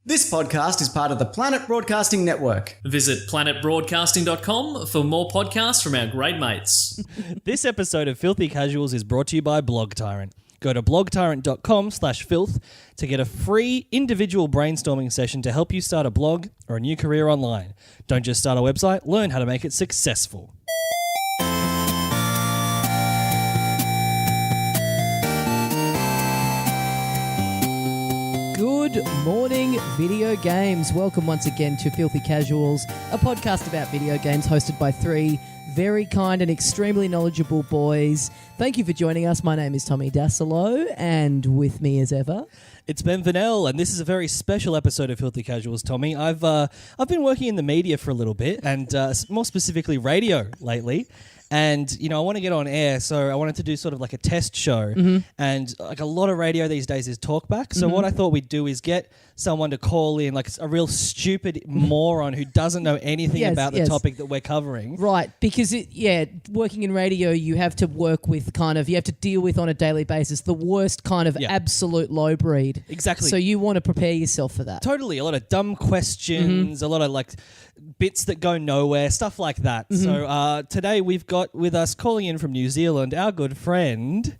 This podcast is part of the Planet Broadcasting Network. Visit planetbroadcasting.com for more podcasts from our great mates. This episode of Filthy Casuals is brought to you by BlogTyrant. Go to blogtyrant.com/filth to get a free individual brainstorming session to help you start a blog or a new career online. Don't just start a website, learn how to make it successful. Good morning, video games. Welcome once again to Filthy Casuals, a podcast about video games hosted by three very kind and extremely knowledgeable boys. Thank you for joining us. My name is Tommy Dasilo, and with me as ever... It's Ben Vanel, and this is a very special episode of Filthy Casuals, Tommy. I've been working in the media for a little bit, and more specifically radio lately. And, you know, I want to get on air, so I wanted to do sort of like a test show. Mm-hmm. And like a lot of radio these days is talkback. So what I thought we'd do is get someone to call in, like a real stupid moron who doesn't know anything about the topic that we're covering. Right, because, working in radio, you have to work with you have to deal with on a daily basis the worst kind of absolute low breed. Exactly. So you want to prepare yourself for that. Totally. A lot of dumb questions, a lot of like bits that go nowhere, stuff like that. So today we've got with us calling in from New Zealand our good friend.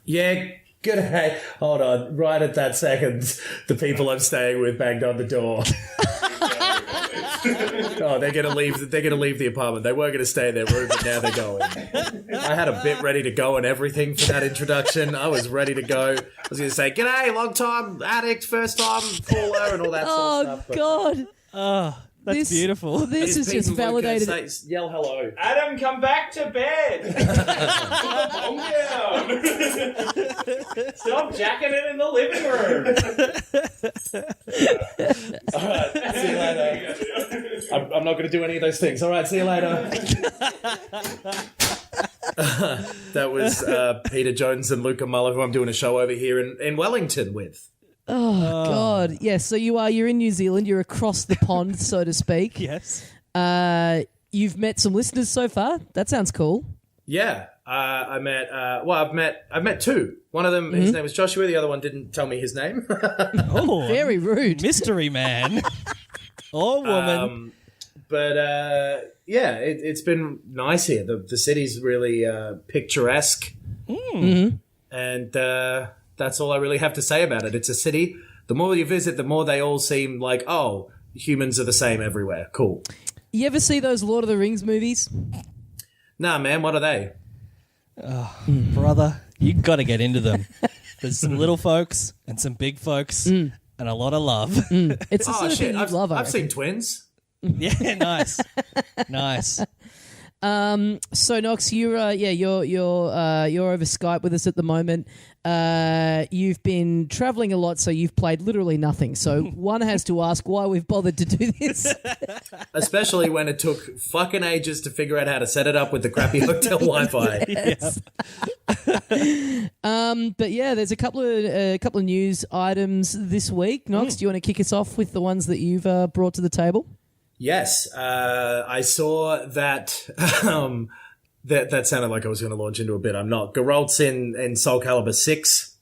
Yeah, g'day. Hold on. Right at that second, the people I'm staying with banged on the door. Oh, they're gonna leave. They're gonna leave the apartment. They were gonna stay in their room, but now they're going. I had a bit ready to go and everything for that introduction. I was ready to go. I was gonna say, "G'day, long time addict, first time caller," and all that sort of stuff. Oh God! That's beautiful. This is just validated. Yell hello. Adam, come back to bed. Calm down. Stop jacking it in the living room. All right, see you later. I'm not going to do any of those things. All right, see you later. That was Peter Jones and Luca Muller, who I'm doing a show over here in Wellington with. Oh, God. Yes, so you're in New Zealand. You're across the pond, so to speak. Yes. You've met some listeners so far. That sounds cool. Yeah. I've met two. One of them, his name was Joshua. The other one didn't tell me his name. Oh, very rude. Mystery man. Or woman. It's been nice here. The city's really picturesque. And that's all I really have to say about it. It's a city. The more you visit, the more they all seem like, oh, humans are the same everywhere. Cool. You ever see those Lord of the Rings movies? Nah, man, what are they? Oh, brother, you got to get into them. There's some little folks and some big folks and a lot of love. It's the sort of thing you'd love, I I've reckon. seen twins. Yeah, nice. Nice. So Knox, you're over Skype with us at the moment. You've been traveling a lot, so you've played literally nothing. So one has to ask why we've bothered to do this. Especially when it took fucking ages to figure out how to set it up with the crappy hotel Wi-Fi. Yes. But yeah, there's a couple of news items this week. Knox, do you want to kick us off with the ones that you've brought to the table? Yes, I saw that. That sounded like I was going to launch into a bit. I'm not. Geralt's in Soul Calibur 6.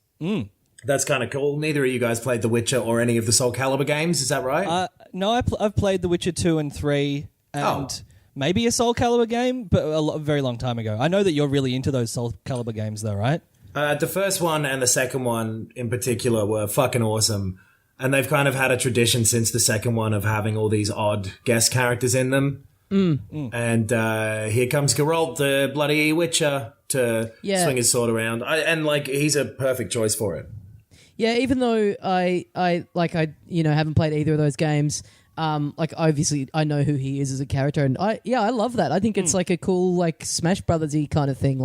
That's kind of cool. Neither of you guys played The Witcher or any of the Soul Calibur games. Is that right? No, I've played The Witcher 2 and 3 and maybe a Soul Calibur game, but a very long time ago. I know that you're really into those Soul Calibur games though, right? The first one and the second one in particular were fucking awesome. And they've kind of had a tradition since the second one of having all these odd guest characters in them. And here comes Geralt, the bloody Witcher, to swing his sword around. He's a perfect choice for it. Yeah, even though I haven't played either of those games, obviously I know who he is as a character, and I love that. I think it's like a cool like Smash Brothers-y kind of thing,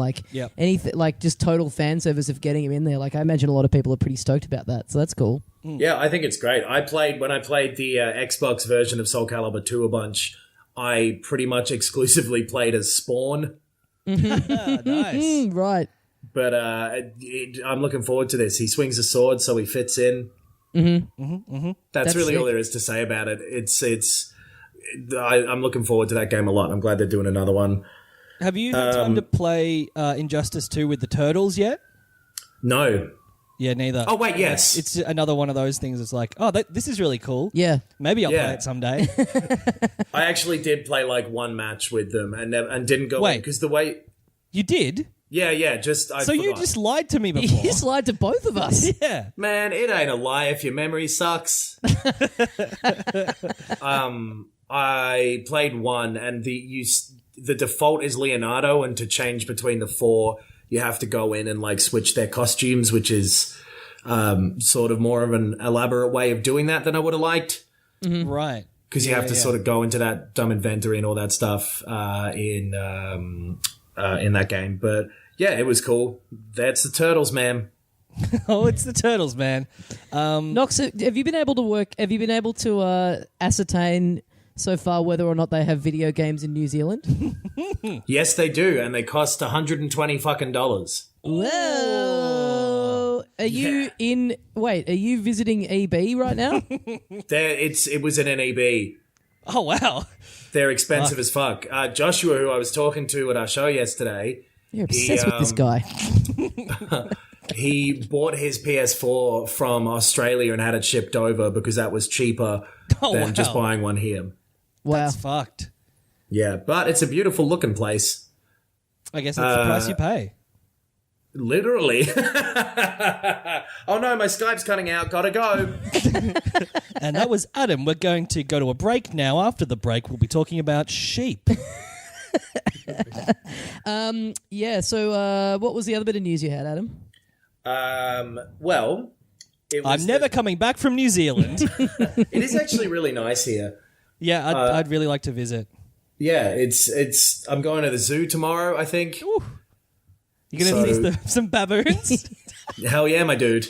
anything like just total fan service of getting him in there. Like I imagine a lot of people are pretty stoked about that, so that's cool. Yeah, I think it's great. When I played the Xbox version of Soul Calibur 2 a bunch, I pretty much exclusively played as Spawn. Nice. Right. But I'm looking forward to this. He swings a sword, so he fits in. That's really sick. all there is to say about it. I'm looking forward to that game a lot. I'm glad they're doing another one. Have you had time to play Injustice 2 with the Turtles yet? No. Yeah, neither. Oh wait, yes. It's another one of those things. It's like, oh, this is really cool. Yeah. Maybe I'll Yeah. play it someday. I actually did play like one match with them and didn't go Wait. because the way. You did? Just I So you forgot. just lied to me You before. just lied to both of us. Yeah. Man, it ain't a lie if your memory sucks. I played one, and the default is Leonardo, and to change between the four, you have to go in and like switch their costumes, which is sort of more of an elaborate way of doing that than I would have liked. Right. Because you have to sort of go into that dumb inventory and all that stuff in that game. But yeah, it was cool. That's the Turtles, man. Oh, it's the Turtles, man. Knox, have you been able to ascertain so far whether or not they have video games in New Zealand? Yes, they do, and they cost $120 fucking dollars. Well, are you visiting EB right now? It was an NEB. Oh, wow. They're expensive as fuck. Joshua, who I was talking to at our show yesterday, You're obsessed with this guy. he bought his PS4 from Australia and had it shipped over because that was cheaper than just buying one here. Wow. That's fucked. Yeah, but it's a beautiful looking place. I guess that's the price you pay. Literally. Oh no, my Skype's cutting out. Gotta go. And that was Adam. We're going to go to a break now. After the break, we'll be talking about sheep. Yeah, so what was the other bit of news you had, Adam? Well, I'm never coming back from New Zealand. It is actually really nice here. Yeah, I'd really like to visit. Yeah, it's. I'm going to the zoo tomorrow, I think. Ooh. You're going to see some baboons? Hell yeah, my dude.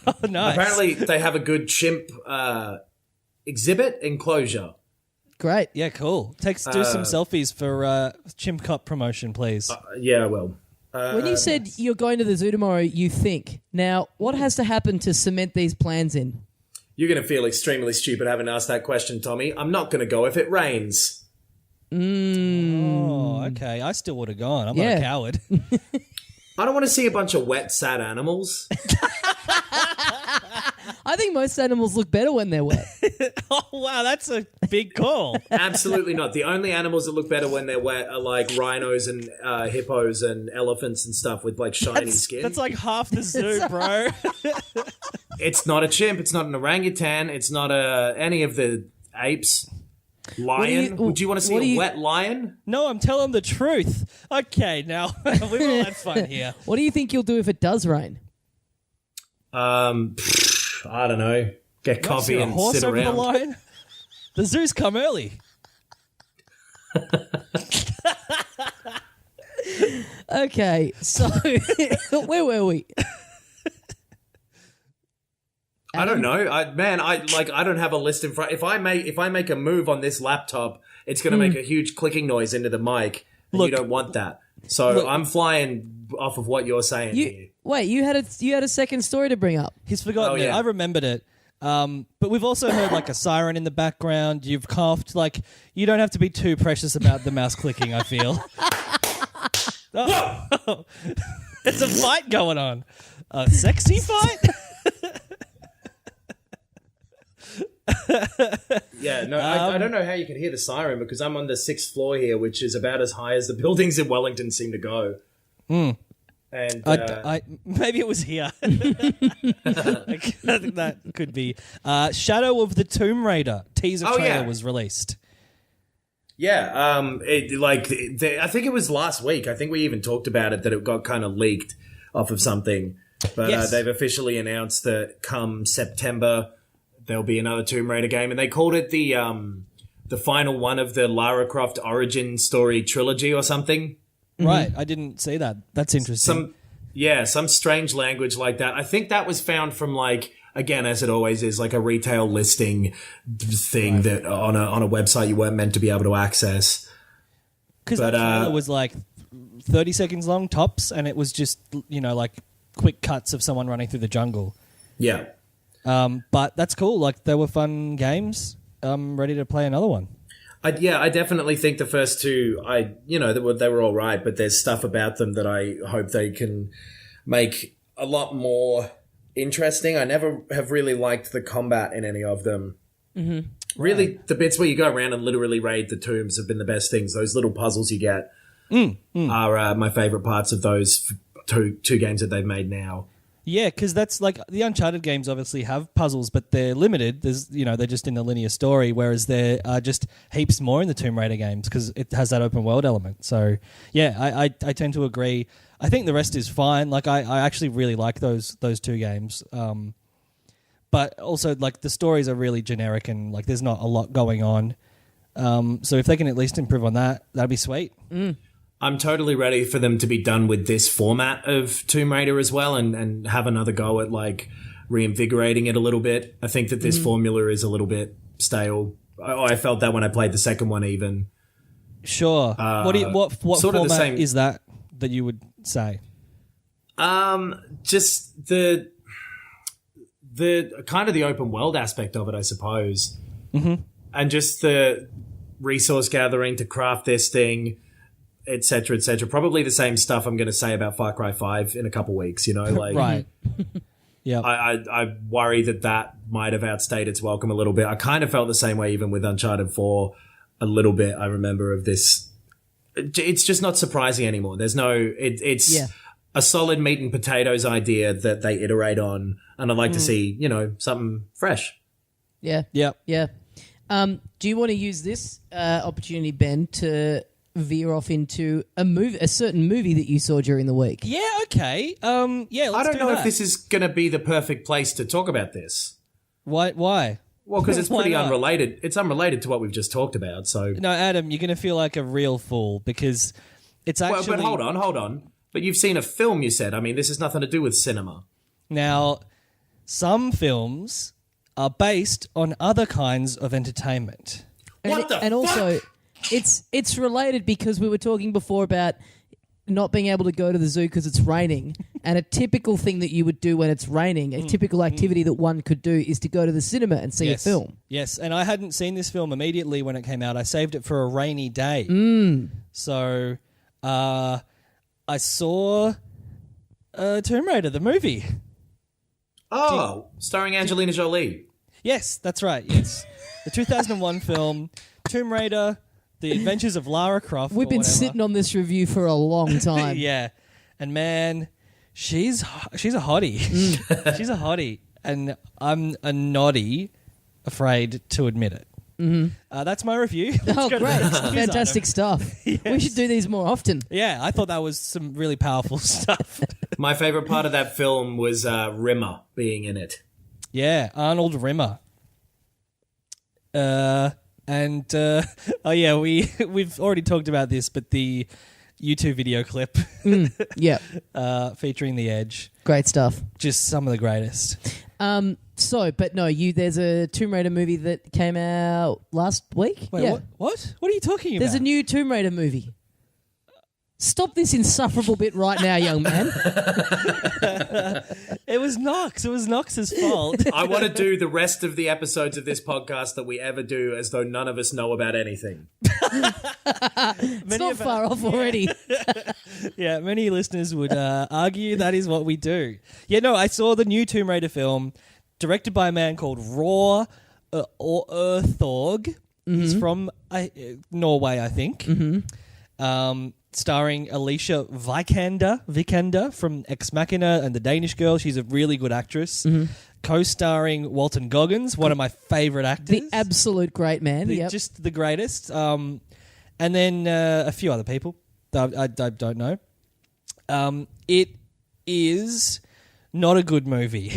Oh, nice. Apparently, they have a good chimp exhibit enclosure. Great. Yeah, cool. Do some selfies for Chimp Cup promotion, please. Yeah, well. When you said you're going to the zoo tomorrow, you think. Now, what has to happen to cement these plans in? You're going to feel extremely stupid having asked that question, Tommy. I'm not going to go if it rains. Oh, okay. I still would have gone. I'm not a coward. I don't want to see a bunch of wet, sad animals. I think most animals look better when they're wet. Oh, wow. That's a big call. Absolutely not. The only animals that look better when they're wet are like rhinos and hippos and elephants and stuff with like shiny skin. That's like half the zoo, bro. It's not a chimp. It's not an orangutan. It's not any of the apes. Lion? Would you want to see a wet lion? No, I'm telling the truth. Okay, now we've all had fun here. What do you think you'll do if it does rain? I don't know. Get coffee a and horse sit over around. the line? The zoos come early. Okay, so where were we? I don't know. I don't have a list in front. If I make a move on this laptop, it's going to make a huge clicking noise into the mic, and you don't want that. So I'm flying off of what you're saying here. Wait, you had a second story to bring up. He's forgotten it. I remembered it. But we've also heard like a siren in the background. You've coughed. Like, you don't have to be too precious about the mouse clicking, I feel. Oh. There's a fight going on. A sexy fight? Yeah, no, I don't know how you can hear the siren because I'm on the 6th floor here, which is about as high as the buildings in Wellington seem to go. And maybe it was here. I think that could be. Shadow of the Tomb Raider teaser trailer was released. Yeah, I think it was last week. I think we even talked about it, that it got kind of leaked off of something. But they've officially announced that come September there'll be another Tomb Raider game, and they called it the final one of the Lara Croft origin story trilogy or something. Right, I didn't see that. That's interesting. Some strange language like that. I think that was found from like, again, as it always is, like a retail listing thing that on a website you weren't meant to be able to access. Because the trailer was like 30 seconds long tops, and it was just, like quick cuts of someone running through the jungle. Yeah. But that's cool. Like, they were fun games. I'm ready to play another one. I definitely think the first two, they were all right, but there's stuff about them that I hope they can make a lot more interesting. I never have really liked the combat in any of them. Mm-hmm. Really, the bits where you go around and literally raid the tombs have been the best things. Those little puzzles you get are my favorite parts of those two games that they've made now. Yeah, because that's like the Uncharted games obviously have puzzles, but they're limited. They're just in the linear story, whereas there are just heaps more in the Tomb Raider games because it has that open world element. So yeah, I tend to agree. I think the rest is fine. Like I actually really like those two games. But also like the stories are really generic and like there's not a lot going on. So if they can at least improve on that, that'd be sweet. I'm totally ready for them to be done with this format of Tomb Raider as well and have another go at like reinvigorating it a little bit. I think that this formula is a little bit stale. I felt that when I played the second one even. Sure. What sort of format the same is that you would say? Just the kind of the open world aspect of it, I suppose. Mm-hmm. And just the resource gathering to craft this thing, etc., etc. Probably the same stuff I'm going to say about Far Cry 5 in a couple weeks, like right. Yeah. I worry that might have outstayed its welcome a little bit. I kind of felt the same way even with Uncharted 4 a little bit. I remember of this. It's just not surprising anymore. There's it's a solid meat and potatoes idea that they iterate on, and I'd like to see, something fresh. Yeah. Yep. Yeah. Do you want to use this opportunity, Ben, to veer off into a certain movie that you saw during the week? Yeah, okay. Let's I don't do know that. if this is going to be the perfect place to talk about this. Why? Well, because it's Why pretty not? unrelated. It's unrelated to what we've just talked about. So No, Adam, you're going to feel like a real fool because it's actually... But hold on. But you've seen a film, you said. I mean, this has nothing to do with cinema. Now, some films are based on other kinds of entertainment. And also, it's related because we were talking before about not being able to go to the zoo because it's raining. And a typical thing that you would do when it's raining, a typical activity that one could do is to go to the cinema and see a film. Yes, and I hadn't seen this film immediately when it came out. I saved it for a rainy day. So I saw Tomb Raider, the movie. Oh, starring Angelina Jolie. Yes, that's right, yes. The 2001 film, Tomb Raider, The Adventures of Lara Croft. We've been sitting on this review for a long time. Yeah, and man, she's a hottie. She's a hottie, and I'm a noddy afraid to admit it. That's my review. Oh, great. Fantastic stuff. Yes. We should do these more often. Yeah, I thought that was some really powerful stuff. My favorite part of that film was Rimmer being in it. Yeah, Arnold Rimmer. We've already talked about this, but the YouTube video clip Yeah. featuring The Edge. Great stuff. Just some of the greatest. There's a Tomb Raider movie that came out last week. Wait, yeah. What? What are you talking about? There's a new Tomb Raider movie. Stop this insufferable bit right now, young man. It was Knox. It was Knox's fault. I want to do the rest of the episodes of this podcast that we ever do as though none of us know about anything. It's not far off already. Yeah, many listeners would argue that is what we do. Yeah, no, I saw the new Tomb Raider film directed by a man called Raw Thorg. He's from Norway, I think. Starring Alicia Vikander from Ex Machina and The Danish Girl. She's a really good actress. Co-starring Walton Goggins, one of my favourite actors. The absolute great man. Just the greatest. And then a few other people that I don't know. It is not a good movie.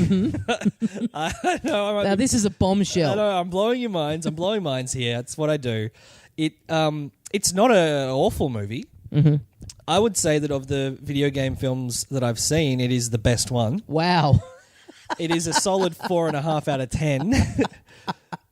I know. Now, this is a bombshell. I know, I'm blowing your minds. I'm blowing minds here. That's what I do. It's not an awful movie. I would say that of the video game films that I've seen, it is the best one. Wow. It is a solid 4.5 out of 10.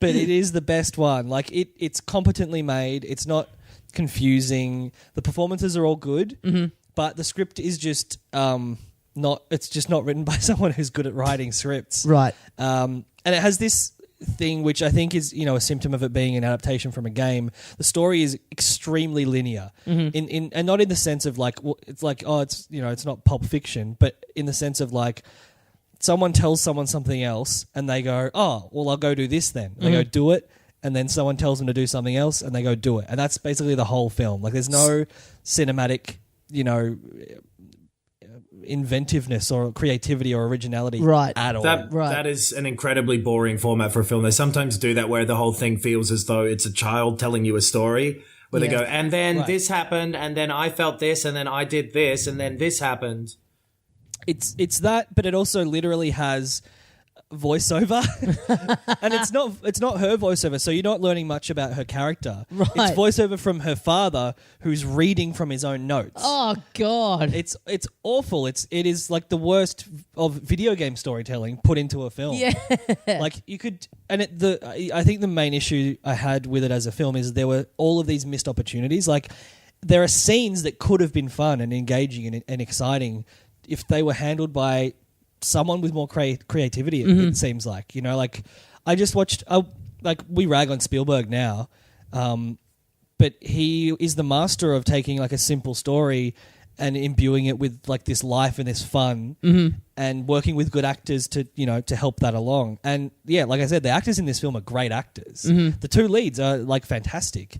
But it is the best one. Like it's competently made. It's not confusing. The performances are all good. But the script is just it's just not written by someone who's good at writing scripts. Right. And it has this thing which I think is, a symptom of it being an adaptation from a game. The story is extremely linear, in and not in the sense of like it's not Pulp Fiction, but in the sense of like someone tells someone something else and they go, oh, well, I'll go do this then. They go do it, and then someone tells them to do something else and they go do it. And that's basically the whole film. Like, there's no cinematic, inventiveness or creativity or originality at all. That is an incredibly boring format for a film. They sometimes do that where the whole thing feels as though it's a child telling you a story, where they go, and then this happened, and then I felt this, and then I did this, and then this happened. It's that, but it also literally has voiceover, and it's not her voiceover, so you're not learning much about her character. Right. It's voiceover from her father, who's reading from his own notes. Oh God, it's awful. It is like the worst of video game storytelling put into a film. Yeah, like you could, and I think the main issue I had with it as a film is there were all of these missed opportunities. Like, there are scenes that could have been fun and engaging and exciting if they were handled by someone with more creativity, it seems like. Like, I just watched, we rag on Spielberg now, but he is the master of taking like a simple story and imbuing it with like this life and this fun, and working with good actors to help that along. And yeah, like I said, the actors in this film are great actors. The two leads are like fantastic,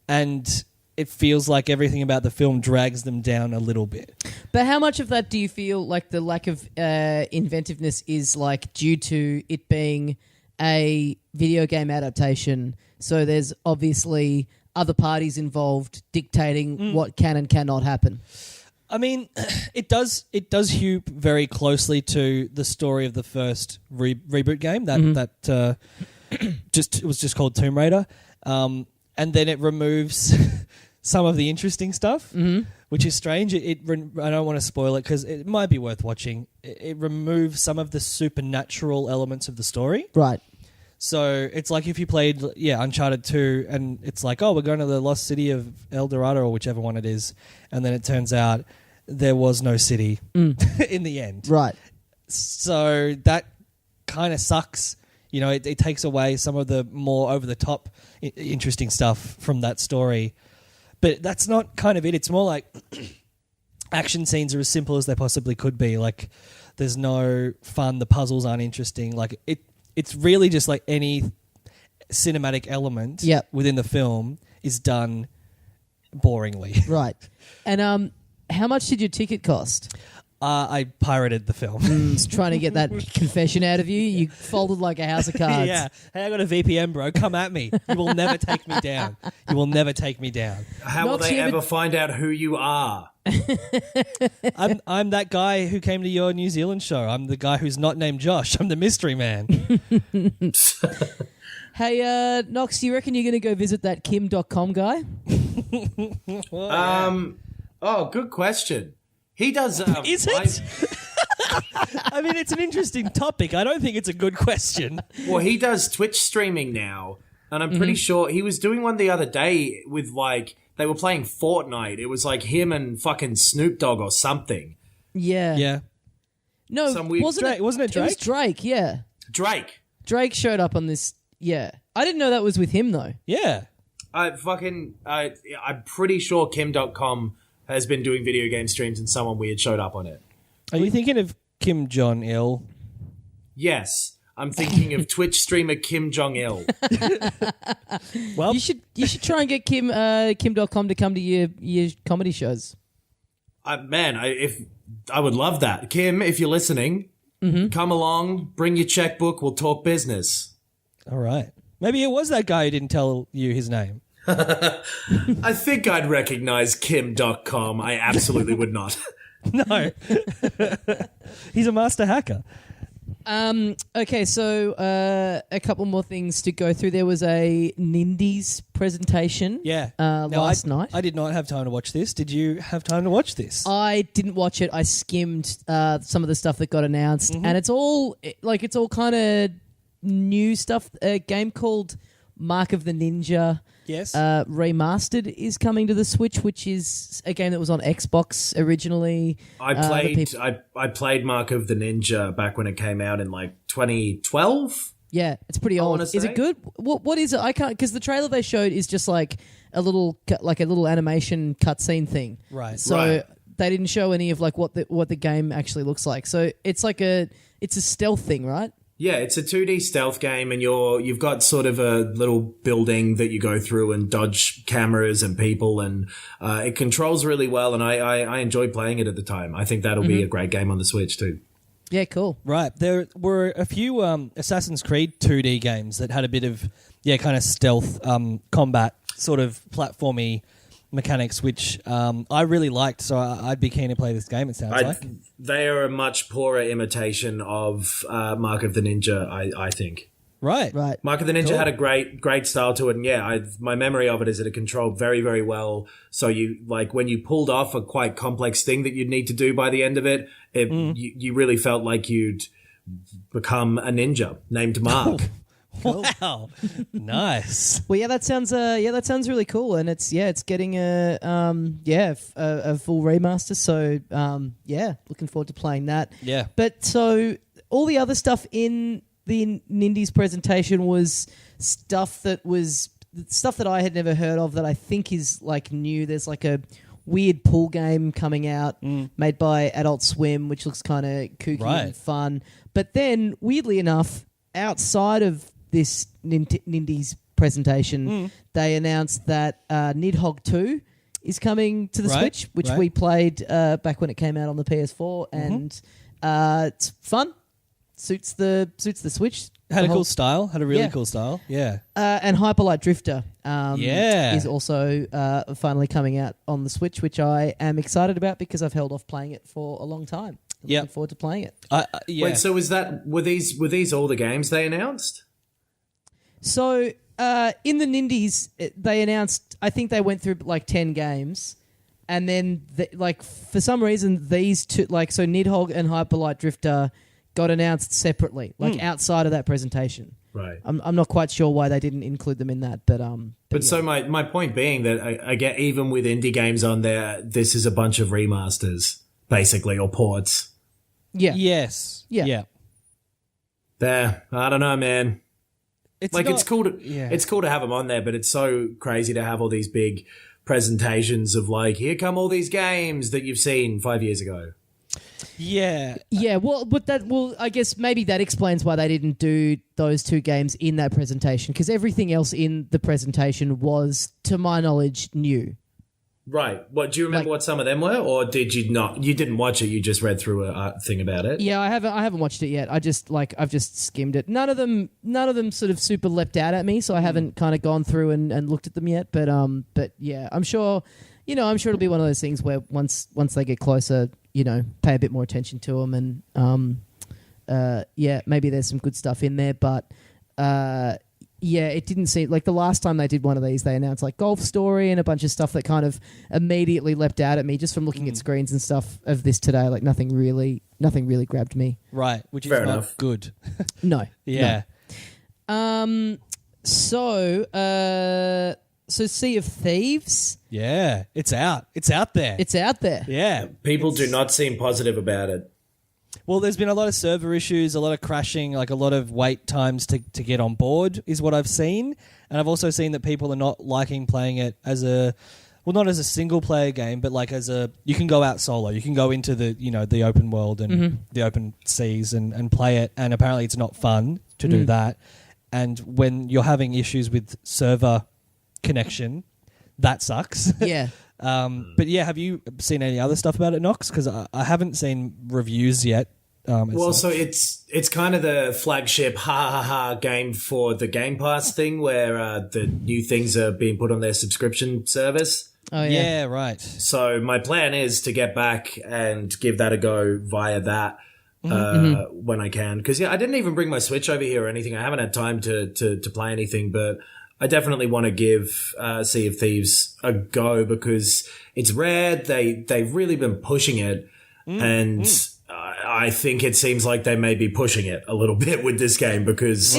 and it feels like everything about the film drags them down a little bit. But how much of that do you feel like the lack of inventiveness is like due to it being a video game adaptation? So there's obviously other parties involved dictating what can and cannot happen. I mean, it does hew very closely to the story of the first reboot game that it was just called Tomb Raider, and then it removes some of the interesting stuff, which is strange. I don't want to spoil it because it might be worth watching. It removes some of the supernatural elements of the story. Right. So it's like if you played, Uncharted 2, and it's like, oh, we're going to the lost city of El Dorado or whichever one it is, and then it turns out there was no city in the end. Right. So that kind of sucks. It takes away some of the more over-the-top interesting stuff from that story. But that's not kind of it. It's more like action scenes are as simple as they possibly could be. Like, there's no fun. The puzzles aren't interesting. Like, it's really just like any cinematic element within the film is done boringly. Right. And how much did your ticket cost? I pirated the film. Just trying to get that confession out of you. You folded like a house of cards. Yeah. Hey, I got a VPN, bro. Come at me. You will never take me down. You will never take me down. How will they ever find out who you are? I'm that guy who came to your New Zealand show. I'm the guy who's not named Josh. I'm the mystery man. Hey, Knox, do you reckon you're going to go visit that Kim.com guy? Good question. He does. Is it? I mean, it's an interesting topic. I don't think it's a good question. Well, he does Twitch streaming now, and I'm pretty sure he was doing one the other day with like they were playing Fortnite. It was like him and fucking Snoop Dogg or something. Yeah. Yeah. No, wasn't it Drake? It was Drake. Yeah. Drake showed up on this. Yeah, I didn't know that was with him though. Yeah. I'm pretty sure Kim.com has been doing video game streams and someone weird showed up on it. Are you thinking of Kim Jong-il? Yes. I'm thinking of Twitch streamer Kim Jong-il. Well, you should try and get Kim.com to come to your comedy shows. I would love that. Kim, if you're listening, come along, bring your checkbook, we'll talk business. All right. Maybe it was that guy who didn't tell you his name. I think I'd recognize Kim.com. I absolutely would not. No. He's a master hacker. Okay, so a couple more things to go through. There was a Nindies presentation last night. I did not have time to watch this. Did you have time to watch this? I didn't watch it. I skimmed some of the stuff that got announced, and it's all kind of new stuff. A game called Mark of the Ninja. Yes. Remastered is coming to the Switch, which is a game that was on Xbox originally. I played Mark of the Ninja back when it came out in like 2012. Yeah, it's pretty old. Is it good? What is it? I can't, because the trailer they showed is just like a little animation cutscene thing. Right. So they didn't show any of like what the game actually looks like. So it's like it's a stealth thing, right? Yeah, it's a 2D stealth game, and you've got sort of a little building that you go through and dodge cameras and people, and it controls really well. And I enjoyed playing it at the time. I think that'll be a great game on the Switch too. Yeah, cool. Right. There were a few Assassin's Creed 2D games that had a bit of, kind of stealth combat, sort of platformy mechanics, which I really liked. So I'd be keen to play this game, it sounds like. They are a much poorer imitation of Mark of the Ninja, I think. Right. Mark of the Ninja had a great style to it, and my memory of it is that it controlled very, very well. So you when you pulled off a quite complex thing that you'd need to do by the end of it, you really felt like you'd become a ninja named Mark. Wow, nice. Well, that sounds really cool, and it's getting a full remaster. So looking forward to playing that. Yeah, but so all the other stuff in the Nindies presentation was stuff that I had never heard of that I think is like new. There's like a weird pool game coming out made by Adult Swim, which looks kind of kooky and fun. But then, weirdly enough, outside of this Nindies presentation, they announced that Nidhogg 2 is coming to the Switch, which we played back when it came out on the PS4, and it's fun. Suits the Switch. Had a cool style. Had a really cool style. Yeah. And Hyperlight Drifter is also finally coming out on the Switch, which I am excited about because I've held off playing it for a long time. Looking forward to playing it. Wait, so were these all the games they announced? So in the Nindies, they announced, I think they went through like 10 games, and then for some reason these two, so Nidhogg and Hyperlight Drifter got announced separately, outside of that presentation. Right. I'm not quite sure why they didn't include them in that, but so my point being that I get, even with indie games on there, this is a bunch of remasters basically, or ports. Yeah. Yes. Yeah. There. I don't know, man. It's cool to it's cool to have them on there, but it's so crazy to have all these big presentations of here come all these games that you've seen 5 years ago. Yeah. Well, I guess maybe that explains why they didn't do those two games in that presentation, because everything else in the presentation was, to my knowledge, new. Right. What do you remember? What some of them were, or did you not? You didn't watch it. You just read through a thing about it. Yeah, I haven't watched it yet. I've just skimmed it. None of them sort of super leapt out at me, so I haven't kind of gone through and looked at them yet. But yeah, I'm sure it'll be one of those things where once they get closer, pay a bit more attention to them, and maybe there's some good stuff in there, but. It didn't seem like the last time they did one of these, they announced Golf Story and a bunch of stuff that kind of immediately leapt out at me just from looking at screens and stuff of this today. Nothing really grabbed me. Right, which is Fair not enough. good. No. Yeah. No. So Sea of Thieves. Yeah, it's out. It's out there. It's out there. Yeah. People do not seem positive about it. Well, there's been a lot of server issues, a lot of crashing, a lot of wait times to get on board is what I've seen. And I've also seen that people are not liking playing it as not as a single player game, but you can go out solo. You can go into the open world and the open seas and play it. And apparently it's not fun to do that. And when you're having issues with server connection, that sucks. Yeah. But yeah, have you seen any other stuff about it, Knox? Because I haven't seen reviews yet. So it's kind of the flagship game for the Game Pass thing, where the new things are being put on their subscription service. Oh yeah, right. So my plan is to get back and give that a go via that when I can. Because I didn't even bring my Switch over here or anything. I haven't had time to play anything, but I definitely want to give Sea of Thieves a go because it's rare. They've really been pushing it, and I think it seems like they may be pushing it a little bit with this game because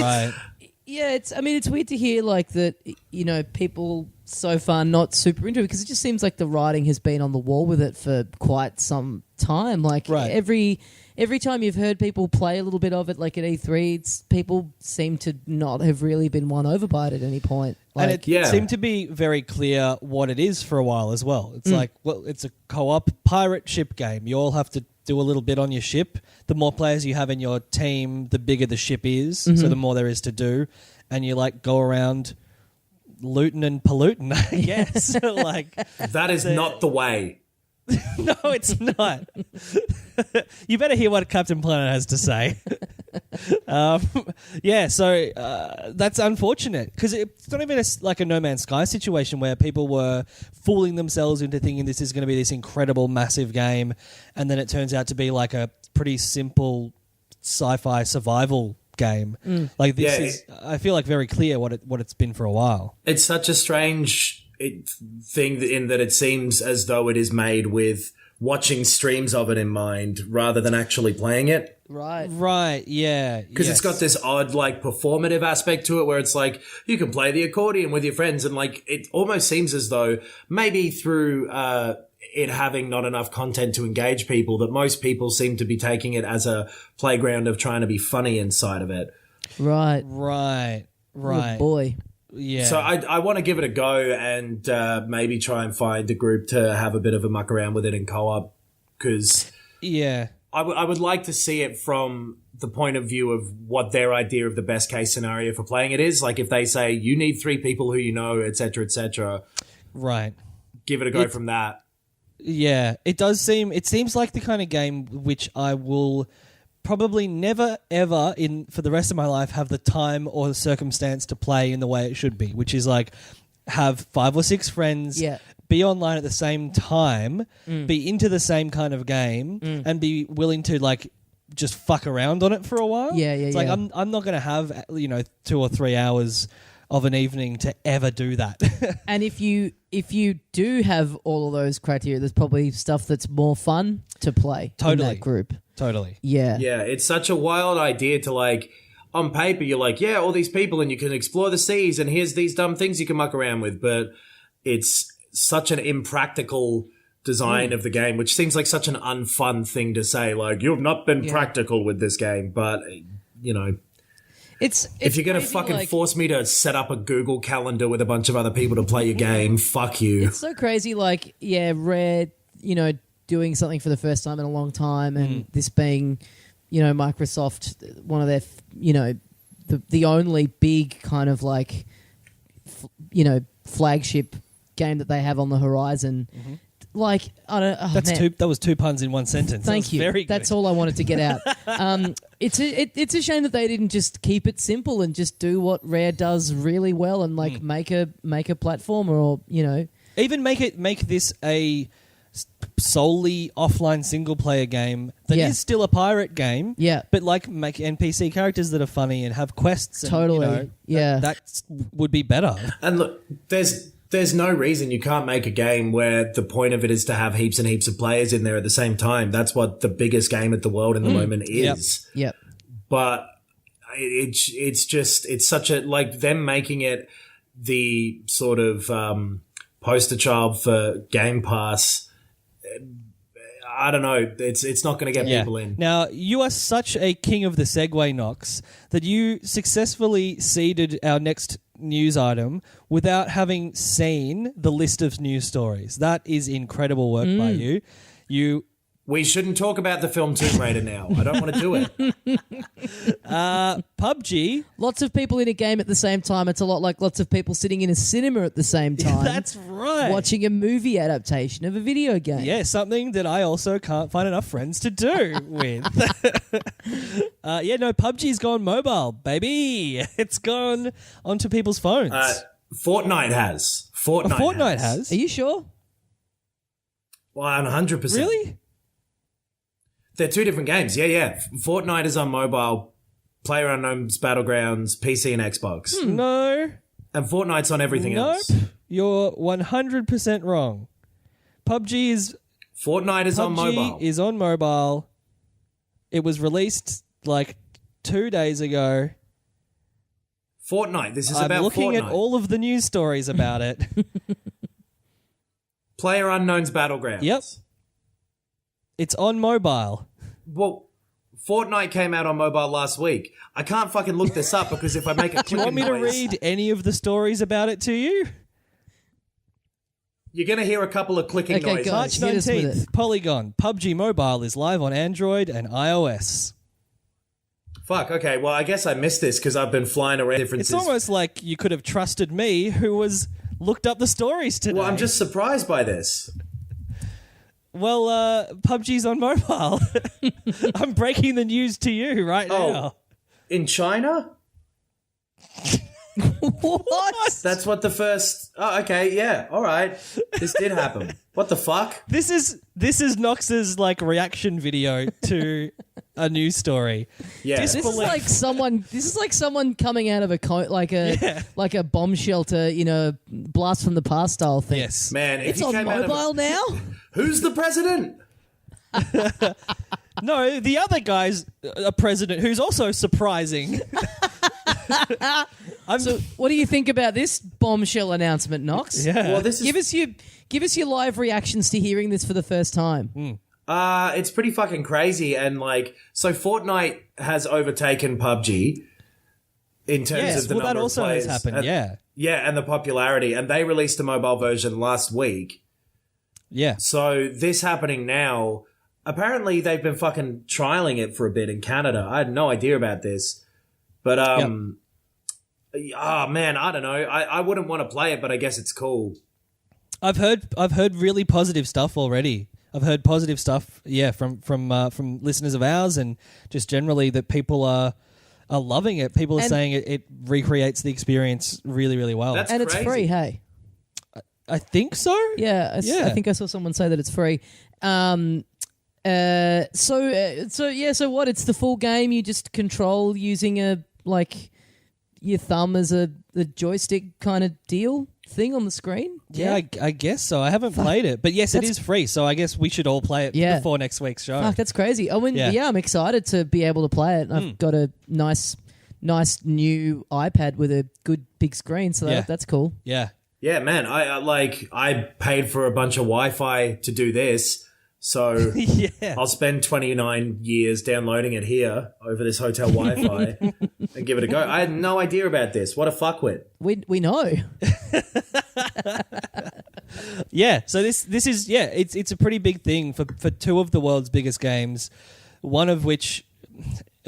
it's weird to hear that people so far not super into it, because it just seems like the writing has been on the wall with it for quite some time. Like Right. every time you've heard people play a little bit of it, like at E3, people seem to not have really been won over by it at any point. Like, And it seemed to be very clear what it is for a while as well. It's like, well, it's a co-op pirate ship game. You all have to do a little bit on your ship. The more players you have in your team, the bigger the ship is, so the more there is to do. And you like go around looting and polluting, I guess. Like That is not the way. no, it's not. You better hear what Captain Planet has to say. So that's unfortunate because it's not even like a No Man's Sky situation where people were fooling themselves into thinking this is going to be this incredible, massive game, and then it turns out to be like a pretty simple sci-fi survival game. Like this is, I feel like, very clear what it's been for a while. It's such a strange thing in that it seems as though it is made with watching streams of it in mind rather than actually playing it. Right, yeah. Because it's got this odd, like, performative aspect to it where it's like, you can play the accordion with your friends and, like, it almost seems as though maybe through it having not enough content to engage people that most people seem to be taking it as a playground of trying to be funny inside of it. right. Right. Oh boy. Yeah. So I want to give it a go and maybe try and find a group to have a bit of a muck around with it in co-op because yeah. I would like to see it from the point of view of what their idea of the best case scenario for playing it is. Like if they say you need 3 people who you know, et cetera, Right. give it a go from that. Yeah. It seems like the kind of game which I will probably never ever for the rest of my life have the time or the circumstance to play in the way it should be, which is like have 5 or 6 friends, be online at the same time, be into the same kind of game, and be willing to like just fuck around on it for a while. It's like I'm not going to have 2 or 3 hours of an evening to ever do that. And if you do have all of those criteria, there's probably stuff that's more fun to play in that group. Totally. Yeah. Yeah, it's such a wild idea to like, on paper, you're like, yeah, all these people and you can explore the seas and here's these dumb things you can muck around with. But it's such an impractical design of the game, which seems like such an unfun thing to say. Like, you've not been practical with this game. But, if you're going to fucking force me to set up a Google Calendar with a bunch of other people to play your game, fuck you. It's so crazy, like, Rare, doing something for the first time in a long time, and this being, Microsoft, one of their, the only big kind of like, flagship game that they have on the horizon. Like, I don't. That was 2 puns in one sentence. Thank you. Very good. That's all I wanted to get out. It's a shame that they didn't just keep it simple and just do what Rare does really well and like make a platformer or even make this a solely offline single player game that is still a pirate game. Yeah, but like make NPC characters that are funny and have quests. And, totally. That would be better. And look, there's no reason you can't make a game where the point of it is to have heaps and heaps of players in there at the same time. That's what the biggest game at the world in the moment is. Yep. But it's such a, like, them making it the sort of poster child for Game Pass. I don't know. It's not going to get people in. Now, you are such a king of the segue, Knox, that you successfully seeded our next news item without having seen the list of news stories. That is incredible work by you. We shouldn't talk about the film Tomb Raider now. I don't want to do it. PUBG. Lots of people in a game at the same time. It's a lot like lots of people sitting in a cinema at the same time. That's right. Watching a movie adaptation of a video game. Yeah, something that I also can't find enough friends to do with. PUBG's gone mobile, baby. It's gone onto people's phones. Fortnite has. Fortnite has? Are you sure? Well, I'm 100%. Really? They're 2 different games. Yeah. Fortnite is on mobile, PlayerUnknown's Battlegrounds, PC and Xbox. No. And Fortnite's on everything else. You're 100% wrong. Fortnite is on mobile. PUBG is on mobile. It was released like 2 days ago. Fortnite. This is I'm about looking Fortnite. at all of the news stories about it. PlayerUnknown's Battlegrounds. Yep. It's on mobile. Well, Fortnite came out on mobile last week. I can't fucking look this up because if I make a Do you want me to read any of the stories about it to you? You're going to hear a couple of clicking Okay, noises. guys. March Hit us with 19th, Polygon, PUBG Mobile is live on Android and iOS. Fuck, okay. Well, I guess I missed this because I've been flying around differences. It's almost like you could have trusted me, who was looked up the stories today. Well, I'm just surprised by this. Well, PUBG's on mobile. I'm breaking the news to you right now. In China? What? That's what the first... Oh, okay, yeah, all right. This did happen. What the fuck? This is Knox's like reaction video to a news story. Yeah. This is like someone coming out of a bomb shelter, blast from the past style thing. Yes. Man, if It's you on came out of mobile now? Who's the president? No, the other guy's a president who's also surprising. So, what do you think about this bombshell announcement, Knox? Yeah. Well, this is... Give us your live reactions to hearing this for the first time. It's pretty fucking crazy. And so Fortnite has overtaken PUBG in terms Yes, of the well, that number also of has players. happened, yeah. Yeah, and the popularity. And they released a mobile version last week. Yeah. So this happening now, apparently they've been fucking trialing it for a bit in Canada. I had no idea about this. But, man, I don't know. I wouldn't want to play it, but I guess it's cool. I've heard really positive stuff already. I've heard positive stuff, from listeners of ours, and just generally that people are loving it. People are saying it recreates the experience really, really well. That's And crazy. it's free, hey? I think so. Yeah, I think I saw someone say that it's free. So what? It's the full game. You just control using your thumb as a joystick kind of deal thing on the screen. Yeah, I guess so. I haven't played it, but yes, it is free. So I guess we should all play it before next week's show. Fuck, that's crazy. I mean, I'm excited to be able to play it. I've got a nice new iPad with a good big screen, so that's cool. Yeah. Yeah, man. I paid for a bunch of Wi-Fi to do this. So Yeah. I'll spend 29 years downloading it here over this hotel Wi-Fi and give it a go. I had no idea about this. What a fuckwit. We know. Yeah, so this is it's a pretty big thing for two of the world's biggest games, one of which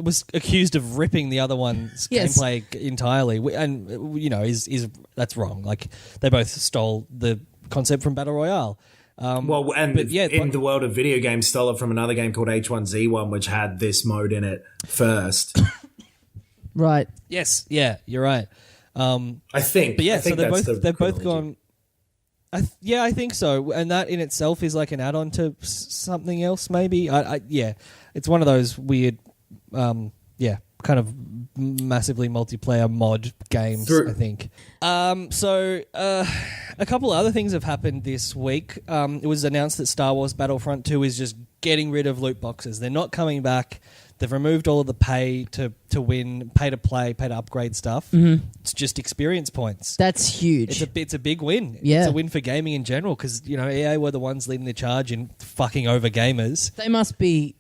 was accused of ripping the other one's gameplay entirely, and is that's wrong. Like they both stole the concept from Battle Royale. In the world of video games, stole it from another game called H1Z1, which had this mode in it first. Right. Yes, yeah, you're right. I think. But yeah, I think so that's they've both chronology. gone. I think so, and that in itself is like an add-on to something else. Maybe, it's one of those weird, kind of massively multiplayer mod games. I think. A couple of other things have happened this week. It was announced that Star Wars Battlefront 2 is just getting rid of loot boxes. They're not coming back. They've removed all of the pay to win, pay to play, pay to upgrade stuff. Mm-hmm. It's just experience points. That's huge. It's a big win. Yeah. It's a win for gaming in general because, EA were the ones leading the charge in fucking over gamers. They must be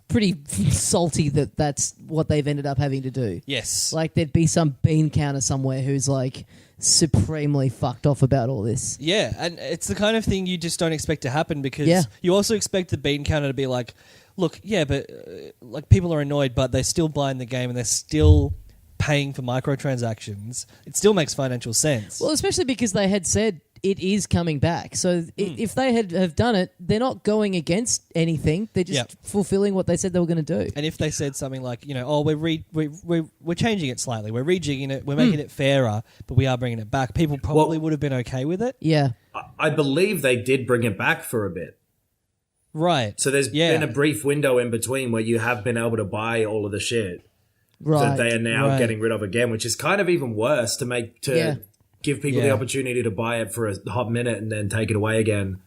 pretty salty that that's what they've ended up having to do. Yes. Like there'd be some bean counter somewhere who's like supremely fucked off about all this. Yeah, and it's the kind of thing you just don't expect to happen because you also expect the bean counter to be like, look, but people are annoyed, but they're still buying the game and they're still paying for microtransactions. It still makes financial sense. Well, especially because they had said it is coming back. So if they have done it, they're not going against anything. They're just fulfilling what they said they were going to do. And if they said something like, we're changing it slightly, we're rejigging it, we're making it fairer, but we are bringing it back, people probably would have been okay with it. Yeah. I believe they did bring it back for a bit. Right. So there's been a brief window in between where you have been able to buy all of the shit that they are now getting rid of again, which is kind of even worse to give people the opportunity to buy it for a hot minute and then take it away again.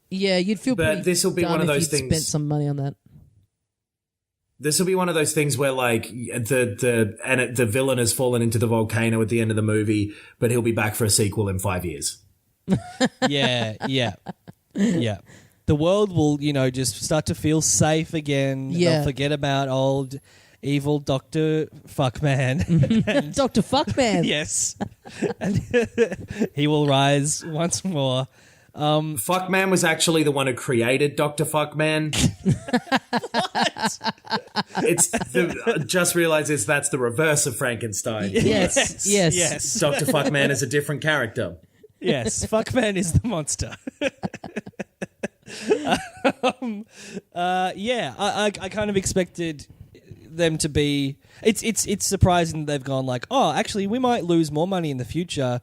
Yeah, you'd feel but pretty this will be dumb one of if those you'd things. spent some money on that. This will be one of those things where like the villain has fallen into the volcano at the end of the movie, but he'll be back for a sequel in 5 years. Yeah. the world will, just start to feel safe again. Yeah. They'll forget about old evil Dr. Fuckman. Dr. Fuckman. Yes. And he will rise once more. Fuckman was actually the one who created Dr. Fuckman. Just realized that's the reverse of Frankenstein. Yes. Dr. Fuckman is a different character. Yes, Fuckman is the monster. I kind of expected them to be. It's surprising that they've gone like, oh, actually, we might lose more money in the future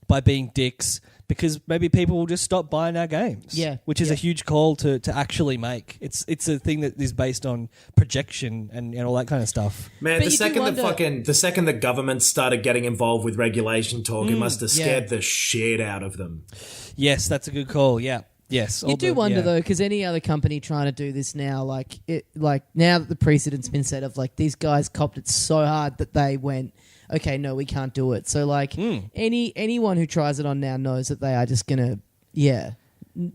by being dicks because maybe people will just stop buying our games. Yeah, which is a huge call to actually make. It's a thing that is based on projection and all that kind of stuff. Man, But the you do wonder- second the government started getting involved with regulation talk, it must have scared the shit out of them. Yes, that's a good call. Yeah. Yes, You do wonder though, because any other company trying to do this now, like now that the precedent's been set of like these guys copped it so hard that they went, okay, no, we can't do it. So like anyone who tries it on now knows that they are just gonna,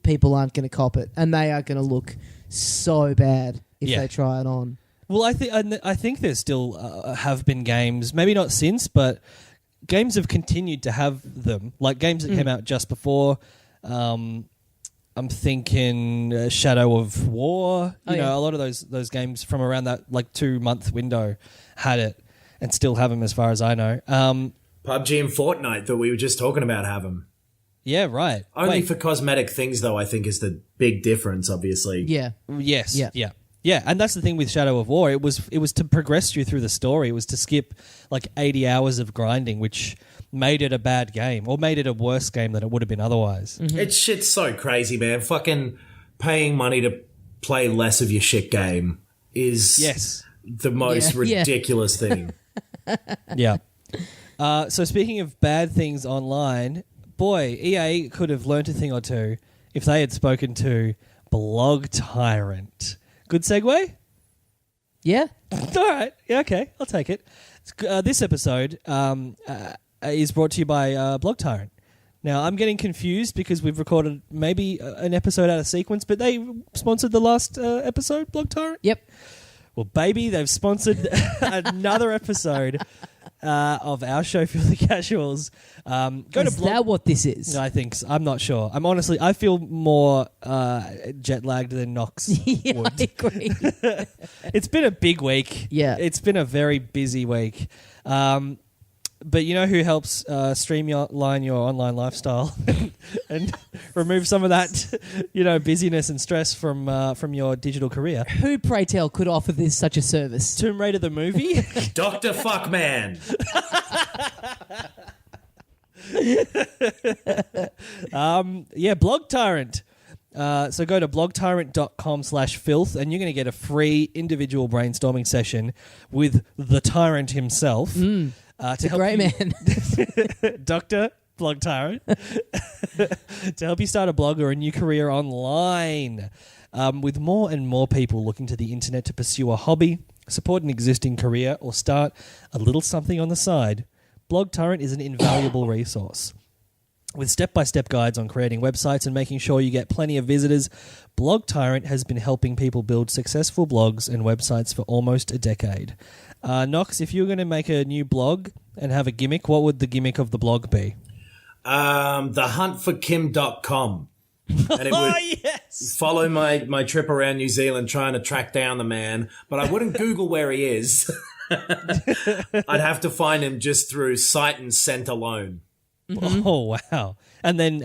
people aren't gonna cop it, and they are gonna look so bad if they try it on. Well, I think there still have been games, maybe not since, but games have continued to have them, like games that came out just before. I'm thinking Shadow of War. A lot of those games from around that like 2-month window had it and still have them as far as I know. PUBG and Fortnite that we were just talking about have them. Yeah, right. Only for cosmetic things, though, I think is the big difference, obviously. Yeah. Yes. Yeah. Yeah, and that's the thing with Shadow of War. It was to progress you through the story. It was to skip like 80 hours of grinding, which made it a bad game or made it a worse game than it would have been otherwise. It's shit's so crazy, man. Fucking paying money to play less of your shit game is the most ridiculous thing. Yeah. So speaking of bad things online, boy, EA could have learnt a thing or two if they had spoken to BlogTyrant. Good segue? Yeah. All right. Yeah, okay. I'll take it. This episode is brought to you by BlogTyrant. Now, I'm getting confused because we've recorded maybe an episode out of sequence, but they sponsored the last episode, BlogTyrant? Yep. Well, baby, they've sponsored another episode of our show, Filthy Casuals. Is that what this is? No, I think so. I'm not sure. I feel more jet lagged than Knox would. I agree. It's been a big week. Yeah. It's been a very busy week. But you know who helps streamline your online lifestyle and remove some of that, busyness and stress from your digital career? Who, pray tell, could offer this such a service? Tomb Raider the movie? Dr. Fuckman. BlogTyrant. So go to blogtyrant.com/filth and you're going to get a free individual brainstorming session with the tyrant himself. To help Great you, man. Dr. BlogTyrant, to help you start a blog or a new career online. With more and more people looking to the internet to pursue a hobby, support an existing career, or start a little something on the side, BlogTyrant is an invaluable resource. With step-by-step guides on creating websites and making sure you get plenty of visitors, BlogTyrant has been helping people build successful blogs and websites for almost a decade. Knox, if you were going to make a new blog and have a gimmick, what would the gimmick of the blog be? Thehuntforkim.com. And it would follow my trip around New Zealand trying to track down the man, but I wouldn't Google where he is. I'd have to find him just through sight and scent alone. Mm-hmm. Oh, wow. And then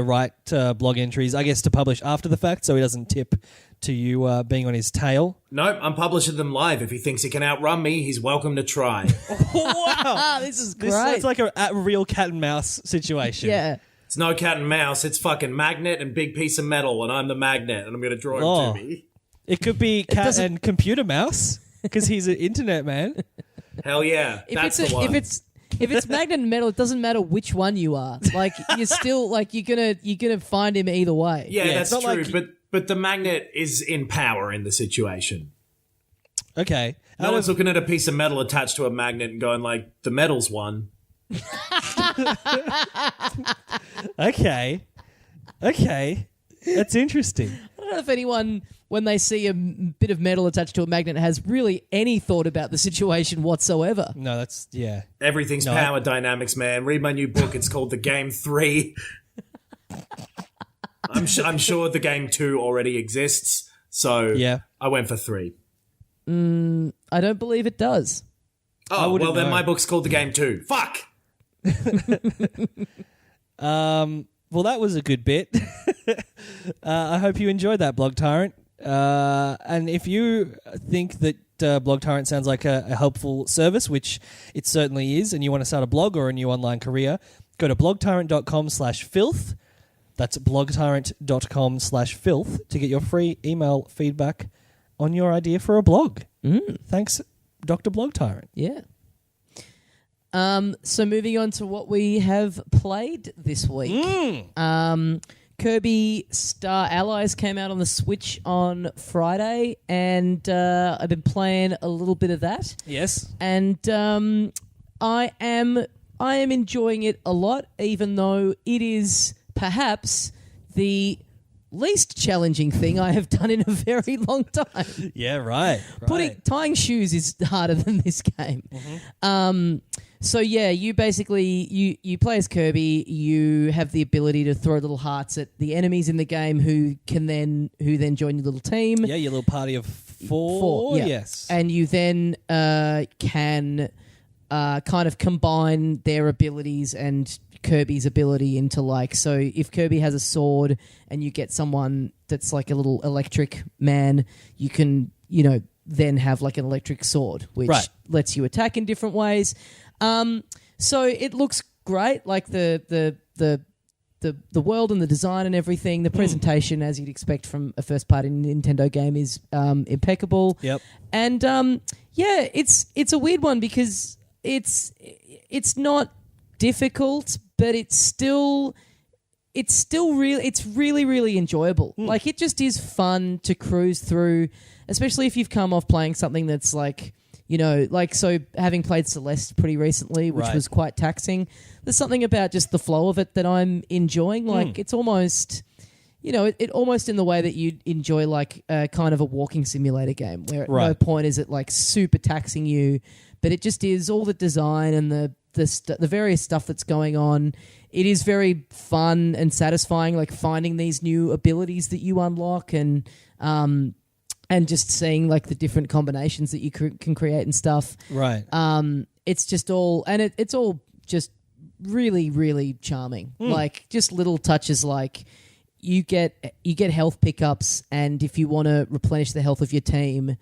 write blog entries, I guess, to publish after the fact so he doesn't tip to you being on his tail. Nope, I'm publishing them live. If he thinks he can outrun me, he's welcome to try. Wow. This is great. It's like a real cat and mouse situation. Yeah. It's no cat and mouse. It's fucking magnet and big piece of metal, and I'm the magnet, and I'm going to draw him to me. It could be cat and computer mouse because he's an internet man. Hell yeah, that's the one. If it's magnet and metal, it doesn't matter which one you are. Like you're still like you're gonna find him either way. Yeah, that's it's not true. like But the magnet is in power in the situation. Okay. No one's looking at a piece of metal attached to a magnet and going like, the metal's won. Okay. That's interesting. don't know if anyone, when they see a bit of metal attached to a magnet, has really any thought about the situation whatsoever. No, that's Everything's power dynamics, man. Read my new book. It's called The Game 3. I'm sure the Game 2 already exists, so I went for 3. I don't believe it does. Oh, well, then my book's called The Game 2. Fuck! Well, that was a good bit. I hope you enjoyed that, BlogTyrant. And if you think that BlogTyrant sounds like a helpful service, which it certainly is, and you want to start a blog or a new online career, go to blogtyrant.com/filth. That's blogtyrant.com/filth to get your free email feedback on your idea for a blog. Thanks, Dr. BlogTyrant. Yeah. So moving on to what we have played this week. Kirby Star Allies came out on the Switch on Friday, and I've been playing a little bit of that. Yes. And I am enjoying it a lot, even though it is perhaps the least challenging thing I have done in a very long time. Yeah, right. Tying shoes is harder than this game. So yeah, you basically you play as Kirby. You have the ability to throw little hearts at the enemies in the game who then join your little team. Yeah, your little party of four. Yeah. Yes, and you then can kind of combine their abilities and Kirby's ability into so if Kirby has a sword and you get someone that's like a little electric man, you can then have like an electric sword which lets you attack in different ways. So it looks great, like the world and the design and everything. The presentation, as you'd expect from a first-party Nintendo game, is impeccable. Yep. And it's a weird one because it's not difficult, but it's really enjoyable. Like, it just is fun to cruise through, especially if you've come off playing something that's so having played Celeste pretty recently, which was quite taxing, there's something about just the flow of it that I'm enjoying. Like, it's almost, it almost in the way that you'd enjoy like kind of a walking simulator game, where at no point is it like super taxing you, but it just is all the design and the various stuff that's going on. It is very fun and satisfying, like finding these new abilities that you unlock and just seeing like the different combinations that you can create and stuff. Right. It's just all, and it's all just really, really charming. Like, just little touches, like you get health pickups, and if you want to replenish the health of your team,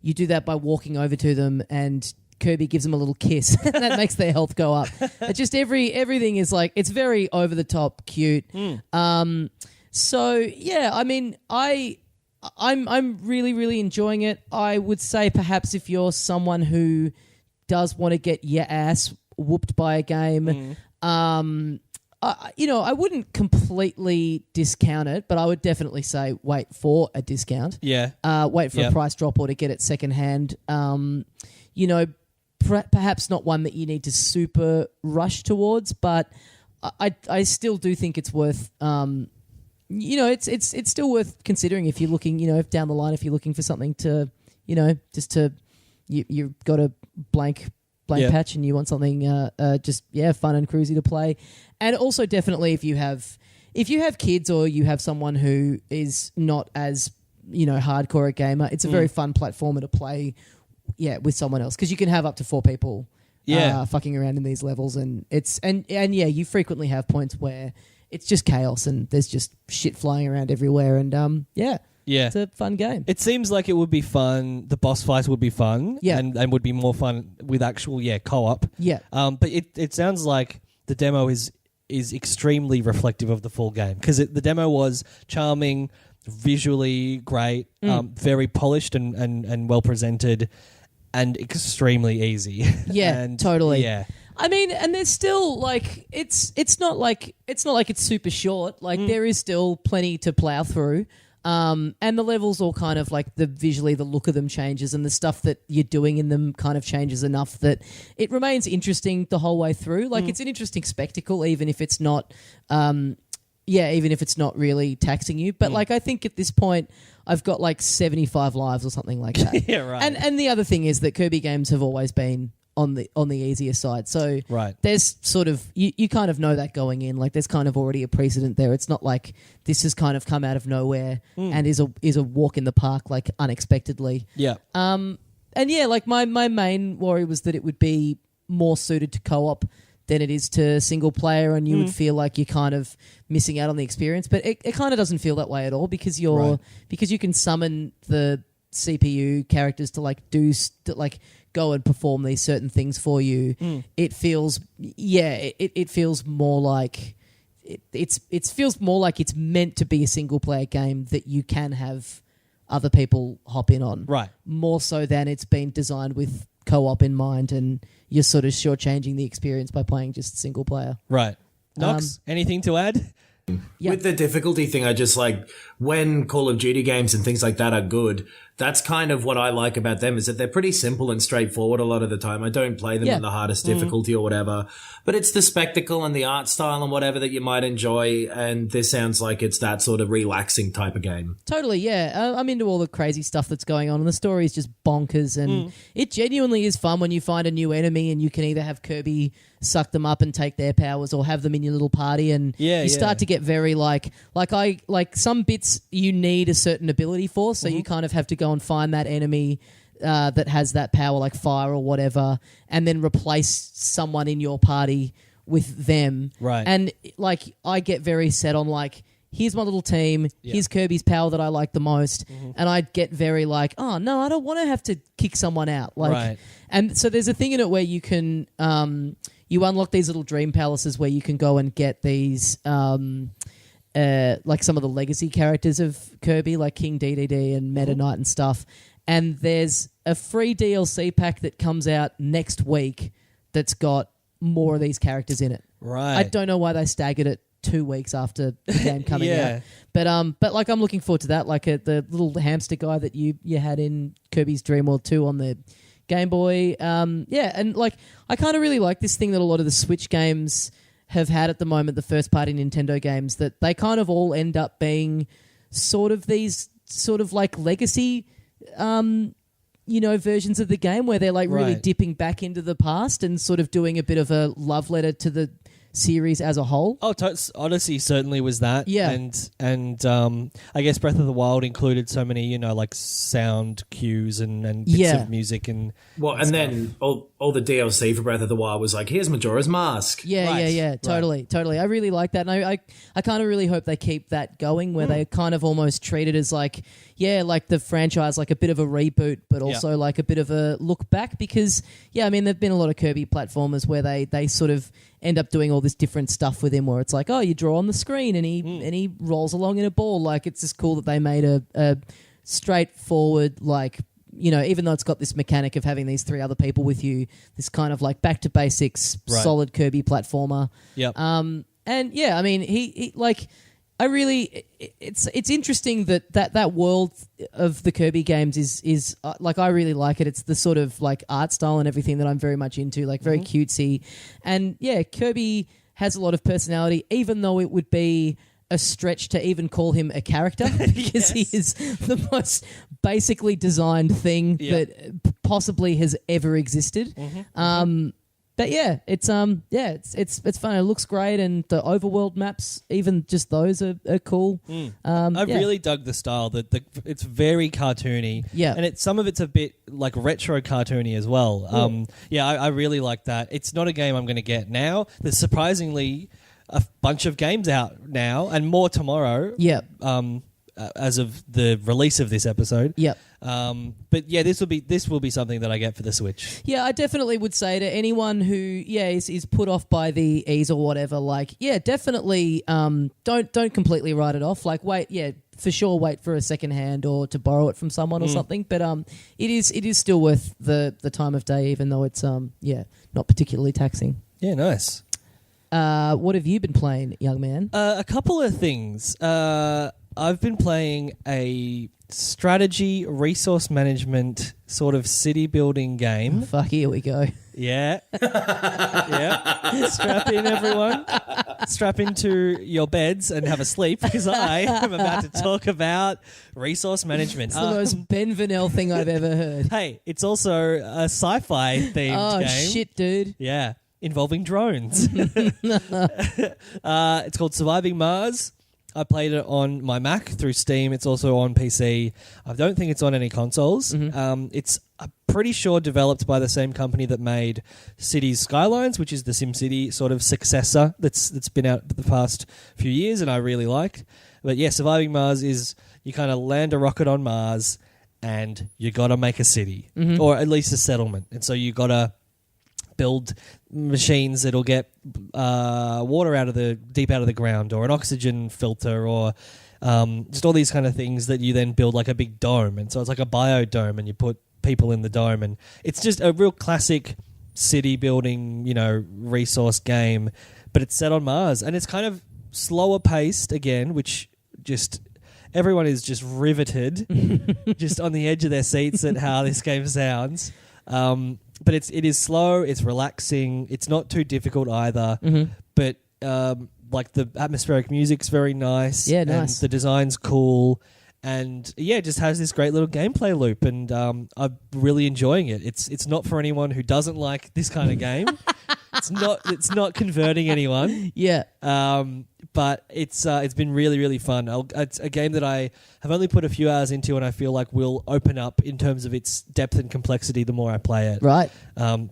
you do that by walking over to them, and Kirby gives them a little kiss. That makes their health go up. It's just everything is like, it's very over the top cute. So yeah, I mean, I'm really, really enjoying it. I would say perhaps if you're someone who does want to get your ass whooped by a game, I wouldn't completely discount it, but I would definitely say wait for a discount. Yeah. Wait for a price drop or to get it secondhand. Perhaps not one that you need to super rush towards, but I still do think it's worth. It's still worth considering if you're looking, down the line, if you're looking for something to, you've got a blank patch and you want something fun and cruisy to play. And also definitely if you have kids or you have someone who is not as, hardcore a gamer, it's a very fun platformer to play with someone else, because you can have up to 4 people fucking around in these levels, and you frequently have points where it's just chaos and there's just shit flying around everywhere, and it's a fun game. It seems like it would be fun. The boss fights would be fun, and would be more fun with actual co-op. But it sounds like the demo is extremely reflective of the full game, because the demo was charming, visually great, very polished and well presented, and extremely easy. Yeah, totally. Yeah. I mean, and there's still like it's not like it's super short. Like there is still plenty to plow through. And the levels all kind of like visually the look of them changes, and the stuff that you're doing in them kind of changes enough that it remains interesting the whole way through. Like it's an interesting spectacle, even if it's not even if it's not really taxing you. But like, I think at this point, I've got like 75 lives or something like that. Yeah, right. And the other thing is that Kirby games have always been on the easier side. So Right. there's sort of you kind of know that going in. Like, there's kind of already a precedent there. It's not like this has kind of come out of nowhere and is a walk in the park, like, unexpectedly. Yeah. And yeah, like my main worry was that it would be more suited to co-op than it is to single player, and you would feel like you're kind of missing out on the experience. But it kind of doesn't feel that way at all, because because you can summon the CPU characters to like go and perform these certain things for you. It feels it feels more like it feels more like it's meant to be a single player game that you can have other people hop in on. Right. More so than it's been designed with co-op in mind, and you're sort of shortchanging the experience by playing just single player. Right. Knox, anything to add? Yeah. With the difficulty thing, I just like when Call of Duty games and things like that are good, that's kind of what I like about them, is that they're pretty simple and straightforward a lot of the time. I don't play them on the hardest difficulty or whatever, but it's the spectacle and the art style and whatever that you might enjoy, and this sounds like it's that sort of relaxing type of game. Totally, yeah. I'm into all the crazy stuff that's going on, and the story is just bonkers, and it genuinely is fun when you find a new enemy and you can either have Kirby suck them up and take their powers, or have them in your little party, and you start to get very like some bits you need a certain ability for, so you kind of have to go and find that enemy that has that power, like fire or whatever, and then replace someone in your party with them. Right. And like, I get very set on like, here's my little team, here's Kirby's power that I like the most, and I get very like, oh no, I don't want to have to kick someone out. Like, Right. And so there's a thing in it where you can you unlock these little dream palaces where you can go and get these like some of the legacy characters of Kirby, like King Dedede and Meta Knight and stuff. And there's a free DLC pack that comes out next week that's got more of these characters in it. Right. I don't know why they staggered it 2 weeks after the game coming out. But like, I'm looking forward to that. Like the little hamster guy that you had in Kirby's Dream World 2 on the Game Boy. And like, I kind of really like this thing that a lot of the Switch games have had at the moment, the first party Nintendo games, that they kind of all end up being sort of these sort of like legacy versions of the game, where they're like really dipping back into the past and sort of doing a bit of a love letter to the series as a whole. Oh, Odyssey certainly was that. Yeah. And I guess Breath of the Wild included so many, like sound cues and bits of music and Then all the DLC for Breath of the Wild was like, here's Majora's Mask. Yeah. Totally. I really like that. And I kind of really hope they keep that going, where they kind of almost treat it as like, like the franchise, like a bit of a reboot, but also like a bit of a look back, because, I mean, there've been a lot of Kirby platformers where they sort of end up doing all this different stuff with him, where it's like, oh, you draw on the screen and he rolls along in a ball. Like, it's just cool that they made a straightforward, like, even though it's got this mechanic of having these three other people with you, this kind of like back to basics, solid Kirby platformer. Yep. And I mean, he like, I really, it's interesting that world of the Kirby games is like, I really like it. It's the sort of like art style and everything that I'm very much into, like very cutesy. And Kirby has a lot of personality, even though it would be a stretch to even call him a character, because he is the most basically designed thing that possibly has ever existed. But it's fun. It looks great, and the overworld maps, even just those are cool. I really dug the style. That it's very cartoony. Yeah, and some of it's a bit like retro cartoony as well. I really like that. It's not a game I'm going to get now. There's surprisingly a bunch of games out now, and more tomorrow. Yeah. As of the release of this episode. Yep. But this will be something that I get for the Switch. Yeah, I definitely would say to anyone who is put off by the ease or whatever, like definitely don't completely write it off. Like wait for a second hand or to borrow it from someone or something. But it is still worth the time of day, even though it's not particularly taxing. Yeah, nice. What have you been playing, young man? A couple of things. I've been playing a strategy resource management sort of city building game. Fuck, here we go. Yeah. Yeah. Strap in, everyone. Strap into your beds and have a sleep because I am about to talk about resource management. It's the most Ben Vanel thing I've ever heard. Hey, it's also a sci-fi themed game. Shit, dude. Yeah, involving drones. It's called Surviving Mars. I played it on my Mac through Steam. It's also on PC. I don't think it's on any consoles. It's pretty sure developed by the same company that made Cities Skylines, which is the SimCity sort of successor that's been out the past few years and I really liked. But yeah, Surviving Mars is you kind of land a rocket on Mars and you got to make a city or at least a settlement. And so you got to build machines that'll get water deep out of the ground, or an oxygen filter, or just all these kind of things that you then build like a big dome. And so it's like a biodome, and you put people in the dome, and it's just a real classic city building, resource game. But it's set on Mars, and it's kind of slower paced again, which just everyone is just riveted, just on the edge of their seats at how this game sounds. But it is slow, it's relaxing, it's not too difficult either. But like the atmospheric music's very nice. Yeah, and nice. the design's cool. And yeah, it just has this great little gameplay loop, and I'm really enjoying it. It's not for anyone who doesn't like this kind of game. It's not converting anyone. Yeah. But it's been really, really fun. It's a game that I have only put a few hours into, and I feel like will open up in terms of its depth and complexity the more I play it. Right. When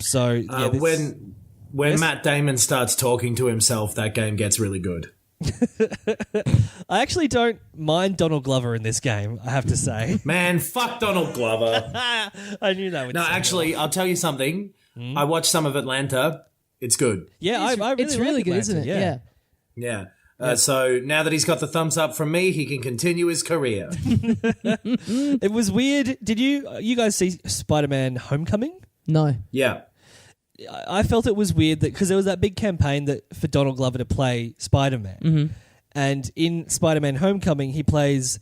Matt Damon starts talking to himself, that game gets really good. I actually don't mind Donald Glover in this game, I have to say. Man, fuck Donald Glover. I knew that would No, say actually, I'll tell you something. I watched some of Atlanta. It's good. Yeah, I really It's really like good, Atlanta, isn't it? Yeah. So now that he's got the thumbs up from me, he can continue his career. It was weird. Did you guys see Spider-Man Homecoming? No. Yeah. I felt it was weird that because there was that big campaign for Donald Glover to play Spider-Man, and in Spider-Man Homecoming he plays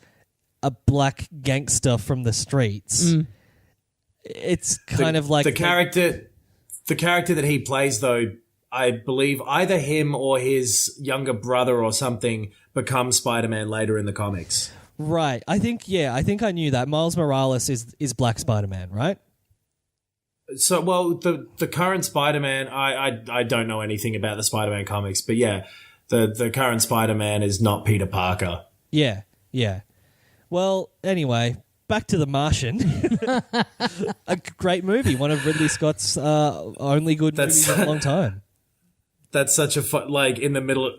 a black gangster from the streets. It's kind of like the character that he plays, though. I believe either him or his younger brother or something becomes Spider-Man later in the comics. Right. I think I knew that. Miles Morales is Black Spider-Man, right? So, well, the current Spider-Man, I don't know anything about the Spider-Man comics, but yeah, the current Spider-Man is not Peter Parker. Yeah. Well, anyway, back to The Martian. A great movie. One of Ridley Scott's only good movies in a long time. That's such a in the middle of...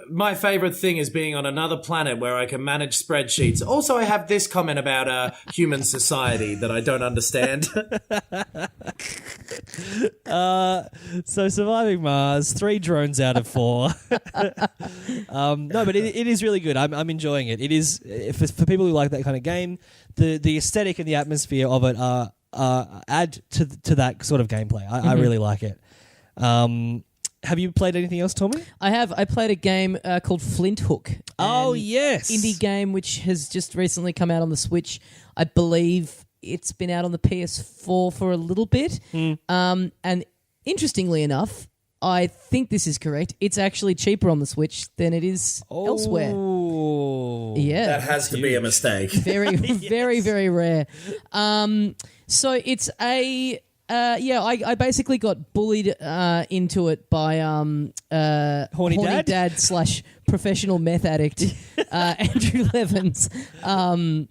my favorite thing is being on another planet where I can manage spreadsheets. Also, I have this comment about human society that I don't understand. So Surviving Mars, 3 drones out of 4. No, but it is really good. I'm enjoying it. It is, for people who like that kind of game, the aesthetic and the atmosphere of it add to that sort of gameplay. I really like it. Have you played anything else, Tommy? I have. I played a game called Flinthook. Oh, yes. Indie game which has just recently come out on the Switch. I believe it's been out on the PS4 for a little bit. And interestingly enough, I think this is correct. It's actually cheaper on the Switch than it is elsewhere. Yeah. That has to be a mistake. Very, very, very rare. So it's a... I basically got bullied into it by Horny Dad / professional meth addict Andrew Levins, so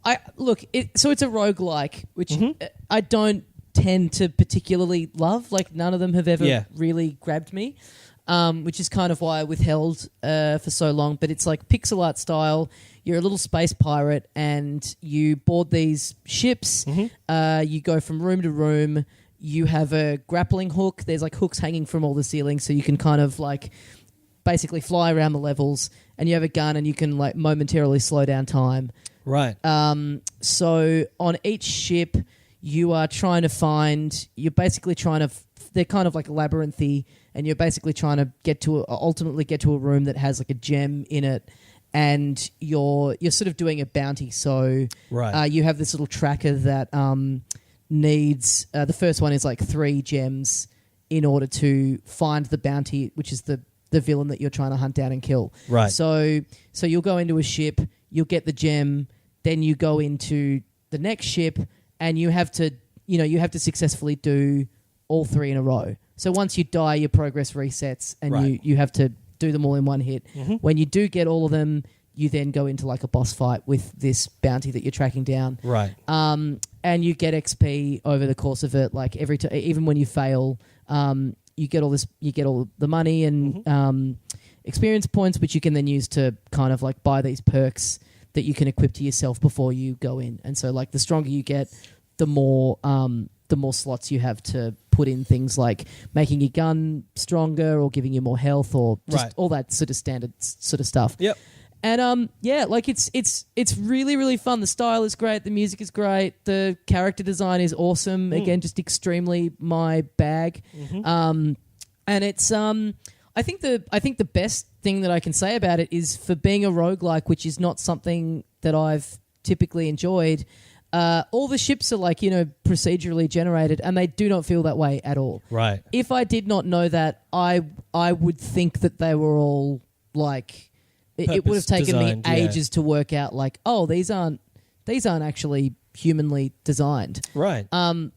it's a roguelike, which I don't tend to particularly love. Like, none of them have ever really grabbed me, which is kind of why I withheld for so long. But it's like pixel art style. You're a little space pirate and you board these ships. You go from room to room. You have a grappling hook. There's like hooks hanging from all the ceilings, so you can kind of like basically fly around the levels. And you have a gun and you can like momentarily slow down time. Right. So on each ship, you are trying to find. You're basically trying to. They're kind of like labyrinthy, and you're basically trying to ultimately get to a room that has like a gem in it, and you're sort of doing a bounty. So you have this little tracker that needs the first one is like 3 gems in order to find the bounty, which is the villain that you're trying to hunt down and kill. Right. So you'll go into a ship, you'll get the gem, then you go into the next ship, and you have to successfully do all 3 in a row. So once you die, your progress resets, and you have to do them all in one hit. Mm-hmm. When you do get all of them, you then go into like a boss fight with this bounty that you're tracking down. Right. And you get XP over the course of it. Like even when you fail, you get all the money and experience points, which you can then use to kind of like buy these perks that you can equip to yourself before you go in. And so like the stronger you get, the more slots you have to put in things like making your gun stronger or giving you more health or just all that sort of standard sort of stuff. Yep. And like it's really, really fun. The style is great, the music is great, the character design is awesome. Again, just extremely my bag. And it's I think the best thing that I can say about it is for being a roguelike, which is not something that I've typically enjoyed. All the ships are like, procedurally generated, and they do not feel that way at all. Right. If I did not know that, I would think that they were all like it would have taken me ages to work out like, oh, these aren't actually humanly designed. Right.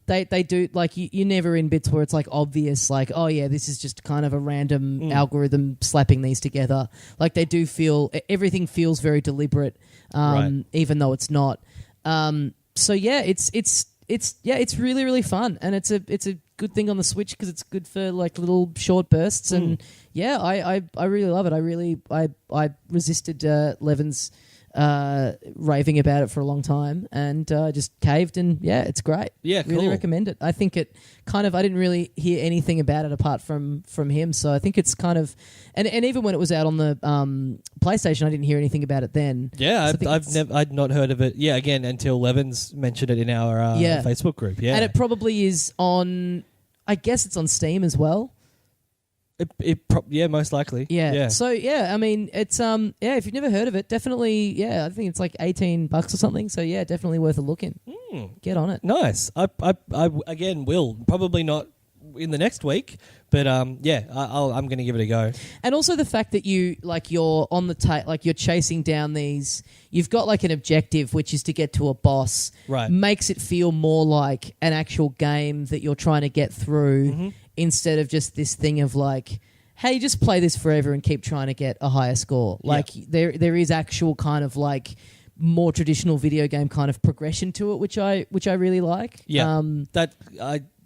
They do like you're never in bits where it's like obvious, like, oh yeah, this is just kind of a random algorithm slapping these together. Like they do everything feels very deliberate, even though it's not. So yeah, it's really, really fun, and it's a good thing on the Switch because it's good for like little short bursts, and yeah, I really love it. I resisted Levin's raving about it for a long time, and just caved, and yeah, it's great. Yeah, really cool. recommend it. I think it kind of I didn't really hear anything about it apart from him, so I think it's kind of and even when it was out on the PlayStation, I didn't hear anything about it then. Yeah, So I'd not heard of it. Yeah, again until Levin's mentioned it in our Facebook group. Yeah, and it probably is on. I guess it's on Steam as well. Yeah, most likely. Yeah. So yeah, I mean, it's if you've never heard of it, definitely. Yeah, I think it's like $18 or something. So yeah, definitely worth a look in. Get on it. Nice. I again will probably not in the next week, but I'm going to give it a go. And also the fact that you're on the like you're chasing down these. You've got like an objective, which is to get to a boss. Right. Makes it feel more like an actual game that you're trying to get through. Instead of just this thing of like, hey, just play this forever and keep trying to get a higher score. Like there is actual kind of like more traditional video game kind of progression to it, which I really like. Yeah,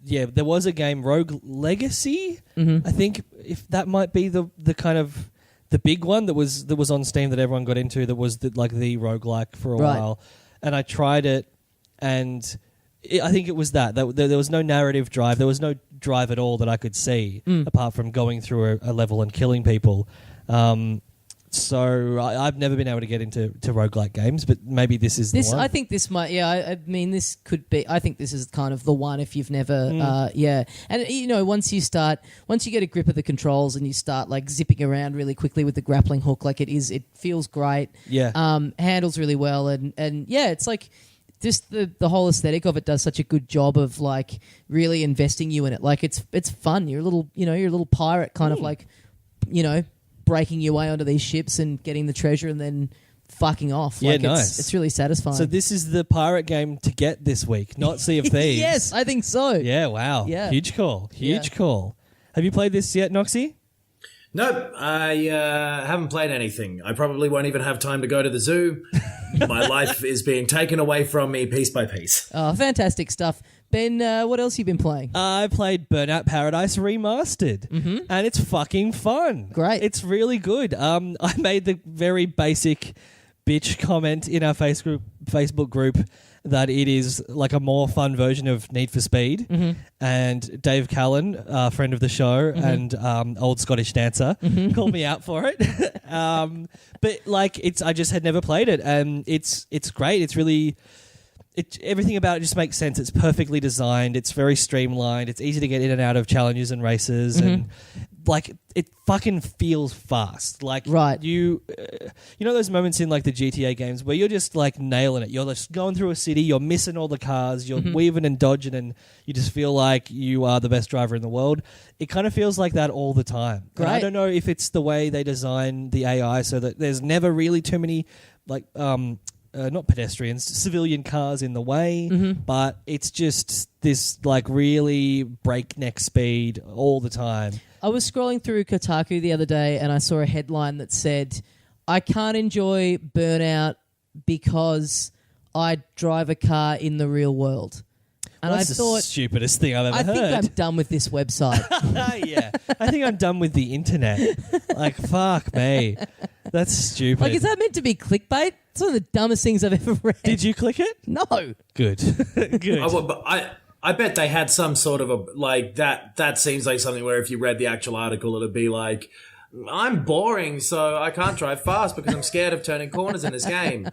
there was a game, Rogue Legacy. I think if that might be the kind of the big one that was on Steam that everyone got into. That was the roguelike for a while, and I tried it and. I think it was that there was no narrative drive. There was no drive at all that I could see apart from going through a level and killing people. So I've never been able to get into roguelike games, but maybe this is the one. I think this might. Yeah, I mean, this could be. I think this is kind of the one if you've never. Yeah, and once you get a grip of the controls and you start like zipping around really quickly with the grappling hook, like it feels great. Yeah, handles really well, and yeah, it's like. Just the whole aesthetic of it does such a good job of like really investing you in it. Like it's fun. You're a little pirate kind of like, breaking your way onto these ships and getting the treasure and then fucking off. Yeah, like nice. It's really satisfying. So this is the pirate game to get this week, not Sea of Thieves. Yes, I think so. Yeah, wow. Yeah. Huge call. Have you played this yet, Noxie? Nope, I haven't played anything. I probably won't even have time to go to the zoo. My life is being taken away from me piece by piece. Oh, fantastic stuff. Ben, what else have you been playing? I played Burnout Paradise Remastered, and it's fucking fun. Great. It's really good. I made the very basic bitch comment in our Facebook group that it is like a more fun version of Need for Speed. And Dave Callan, a friend of the show and old Scottish dancer, called me out for it. But like I just had never played it, and it's great. It's really everything about it just makes sense. It's perfectly designed. It's very streamlined. It's easy to get in and out of challenges and races, and like it fucking feels fast. Like Right. you know those moments in like the GTA games where you're just like nailing it. You're just going through a city. You're missing all the cars. You're weaving and dodging, and you just feel like you are the best driver in the world. It kind of feels like that all the time. And I Great. don't know if it's the way they design the AI so that there's never really too many like not pedestrians, civilian cars in the way, but it's just this like really breakneck speed all the time. I was scrolling through Kotaku the other day and I saw a headline that said, I can't enjoy Burnout because I drive a car in the real world. And That's I the thought, stupidest thing I've ever I heard. think I'm done with this website. Yeah, I think I'm done with the internet. Like, fuck me. That's stupid. Like, is that meant to be clickbait? It's one of the dumbest things I've ever read. Did you click it? No. Good. Good. I bet they had some sort of a like that. That seems like something where if you read the actual article, it'd be like, I'm boring, so I can't drive fast because I'm scared of turning corners in this game.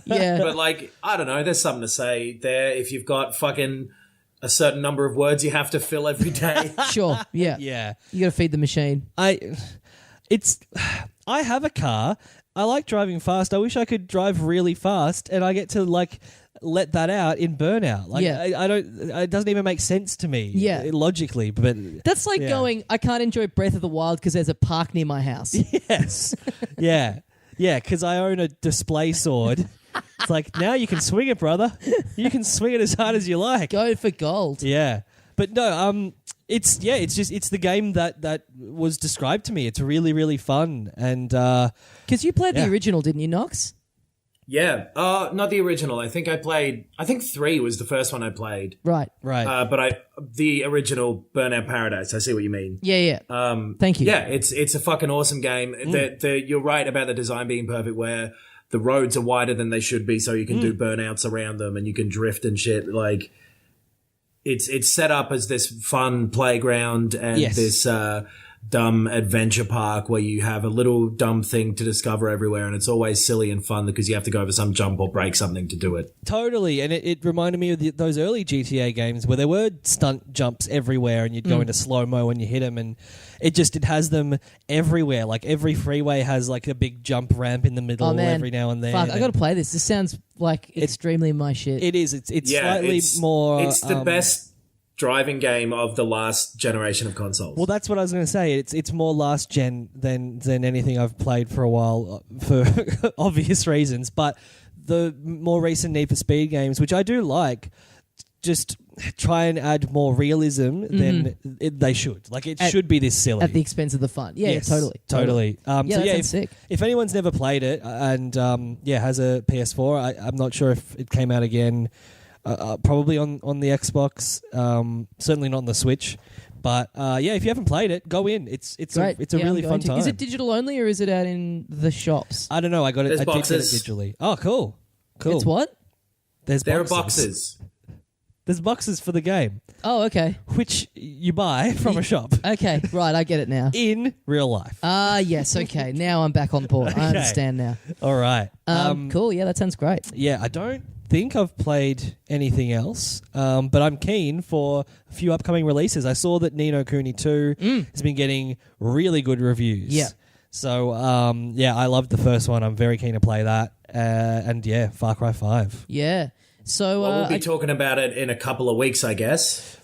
Yeah. But like, I don't know. There's something to say there if you've got fucking a certain number of words you have to fill every day. Sure. Yeah. Yeah. You got to feed the machine. I have a car. I like driving fast. I wish I could drive really fast, and I get to like let that out in Burnout. Like, Yeah. I don't. It doesn't even make sense to me. Yeah. Logically, but That's like Yeah. going, I can't enjoy Breath of the Wild because there's a park near my house. yes, yeah, because I own a display sword. It's like now you can swing it, brother. You can swing it as hard as you like. Go for gold. Yeah, but no, it's the game that was described to me. It's really really fun, and Because you played Yeah. the original, didn't you, Knox? Yeah. Not the original. I think 3 was the first one I played. Right. right. But the original Burnout Paradise. I see what you mean. Yeah. Thank you. Yeah, it's a fucking awesome game. You're right about the design being perfect where the roads are wider than they should be so you can do burnouts around them and you can drift and shit. Like, it's set up as this fun playground and Yes. this dumb adventure park where you have a little dumb thing to discover everywhere, and it's always silly and fun because you have to go over some jump or break something to do it. Totally, and it reminded me of those early GTA games where there were stunt jumps everywhere, and you'd go into slow mo when you hit them, and it has them everywhere. Like every freeway has like a big jump ramp in the middle Oh, man. every now and then. Fuck, I got to play this. This sounds like extremely my shit. It is. It's Yeah, slightly more. It's the best driving game of the last generation of consoles. Well, that's what I was going to say. It's more last gen than anything I've played for a while for obvious reasons. But the more recent Need for Speed games, which I do like, just try and add more realism than they should. Like it should be this silly at the expense of the fun. Yeah, Yes, totally. totally. Yeah, that sounds sick. If anyone's never played it and has a PS4, I'm not sure if it came out again. Probably on the Xbox, certainly not on the Switch. But if you haven't played it, go in. It's Great. a Yeah, really I'm fun going to. time. Is it digital only or is it out in the shops? I don't know. I got it. There's I did get it boxes. digitally. Oh, cool. It's what? There are boxes. There's boxes for the game, Oh, okay. which you buy from a shop Okay, right. I get it now. in real life. Yes, okay. Now I'm back on board. I understand now. All right. Cool. Yeah, that sounds great. Yeah, I don't think I've played anything else, but I'm keen for a few upcoming releases. I saw that Ni no Kuni 2 has been getting really good reviews. Yeah. So, I loved the first one. I'm very keen to play that. Far Cry 5. Yeah. So Well, we'll be talking about it in a couple of weeks, I guess.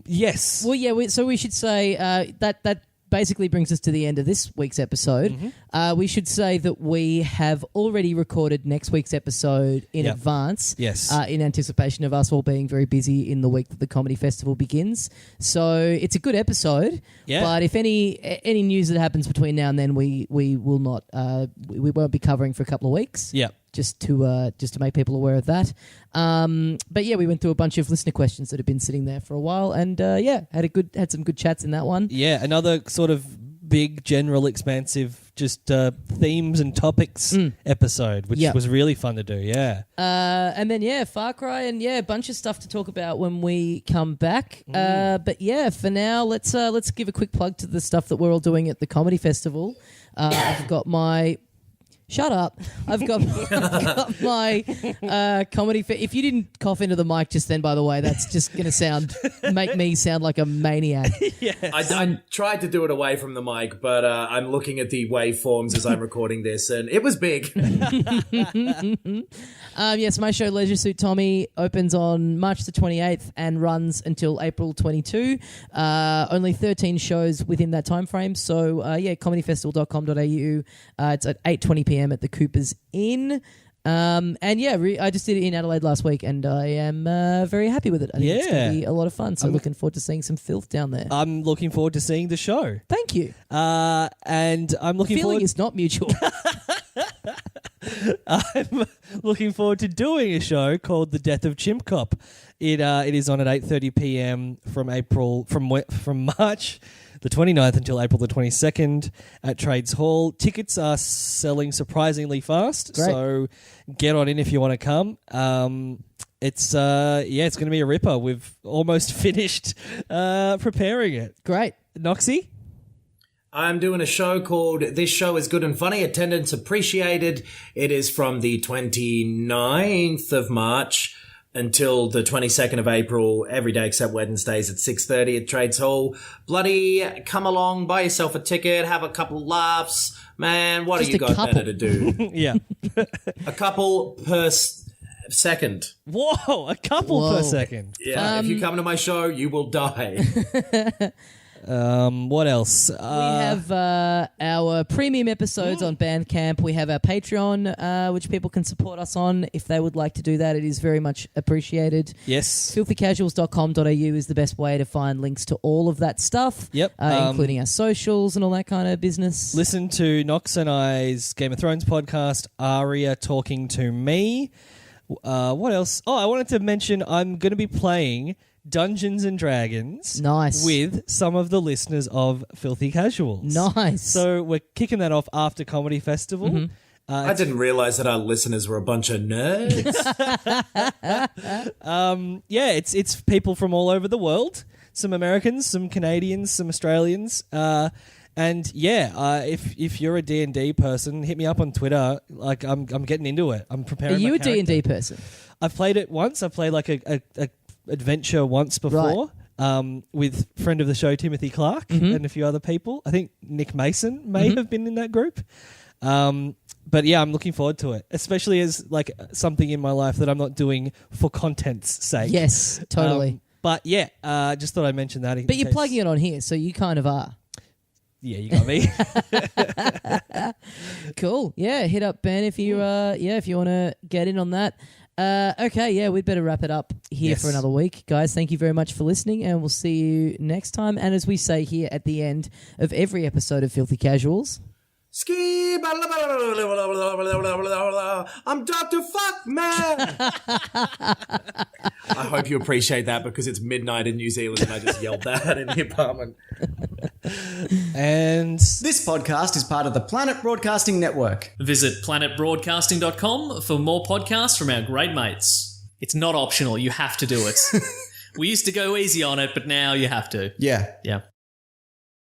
Yes. Well, yeah. So we should say that basically brings us to the end of this week's episode. We should say that we have already recorded next week's episode in advance. Yes. In anticipation of us all being very busy in the week that the comedy festival begins. So it's a good episode. Yeah. But if any news that happens between now and then, we will not. We won't be covering for a couple of weeks. Yeah. Just to make people aware of that. But yeah, we went through a bunch of listener questions that have been sitting there for a while, and had some good chats in that one. Yeah, another sort of big, general, expansive, just themes and topics episode, which was really fun to do. Yeah. And then Far Cry, and a bunch of stuff to talk about when we come back. But for now, let's give a quick plug to the stuff that we're all doing at the comedy festival. I've got my Shut up. I've got my comedy. If you didn't cough into the mic just then, by the way, that's just going to make me sound like a maniac. I tried to do it away from the mic, but I'm looking at the waveforms as I'm recording this, and it was big. Yes, my show Leisure Suit Tommy opens on March the 28th and runs until April 22. Only 13 shows within that time frame. So, comedyfestival.com.au. It's at 8:20 p.m. at the Cooper's Inn. I just did it in Adelaide last week, and I am very happy with it. I think it's going to be a lot of fun. So I'm looking forward to seeing some filth down there. I'm looking forward to seeing the show. Thank you. And I'm looking Feeling forward... is not mutual. I'm looking forward to doing a show called The Death of Chimp Cop. It is on at 8:30 p.m. from March the 29th until April the 22nd at Trades Hall. Tickets are selling surprisingly fast, Great. so get on in if you want to come. It's going to be a ripper. We've almost finished preparing it. Great. Noxie? I'm doing a show called This Show is Good and Funny, Attendance Appreciated. It is from the 29th of March until the 22nd of April, every day except Wednesdays at 6:30 at Trades Hall. Bloody come along, buy yourself a ticket, have a couple laughs. Man, what Just have you a got couple. better to do? Yeah. A couple per second. Whoa, a couple Whoa. per second. Yeah, if you come to my show, you will die. What else? We have our premium episodes on Bandcamp. We have our Patreon, which people can support us on if they would like to do that. It is very much appreciated. Yes. Filthycasuals.com.au is the best way to find links to all of that stuff. Yep. Including our socials and all that kind of business. Listen to Knox and I's Game of Thrones podcast, Arya Talking To Me. What else? Oh, I wanted to mention I'm going to be playing Dungeons and Dragons. Nice. With some of the listeners of Filthy Casuals. Nice. So we're kicking that off after Comedy Festival. Mm-hmm. I didn't realize that our listeners were a bunch of nerds. It's people from all over the world. Some Americans, some Canadians, some Australians. If you're a D&D person, hit me up on Twitter. Like I'm getting into it. I'm preparing. Are you my a D&D character. person? I've played it once. I played like a adventure once before with friend of the show Timothy Clark and a few other people. I think Nick Mason may have been in that group. But yeah, I'm looking forward to it, especially as like something in my life that I'm not doing for content's sake. Yes, totally. Just thought I'd mention that. But you're plugging it on here, so you kind of are. Yeah, you got me. Cool. Yeah, hit up Ben if you if you want to get in on that. We'd better wrap it up here for another week. Guys, thank you very much for listening, and we'll see you next time. And as we say here at the end of every episode of Filthy Casuals... Ski, I'm Dr. Fuck Man. I hope you appreciate that because it's midnight in New Zealand and I just yelled that in the apartment. And This podcast is part of the Planet Broadcasting Network. Visit planetbroadcasting.com for more podcasts from our great mates. It's not optional, you have to do it. We used to go easy on it, but now you have to. Yeah. Yeah.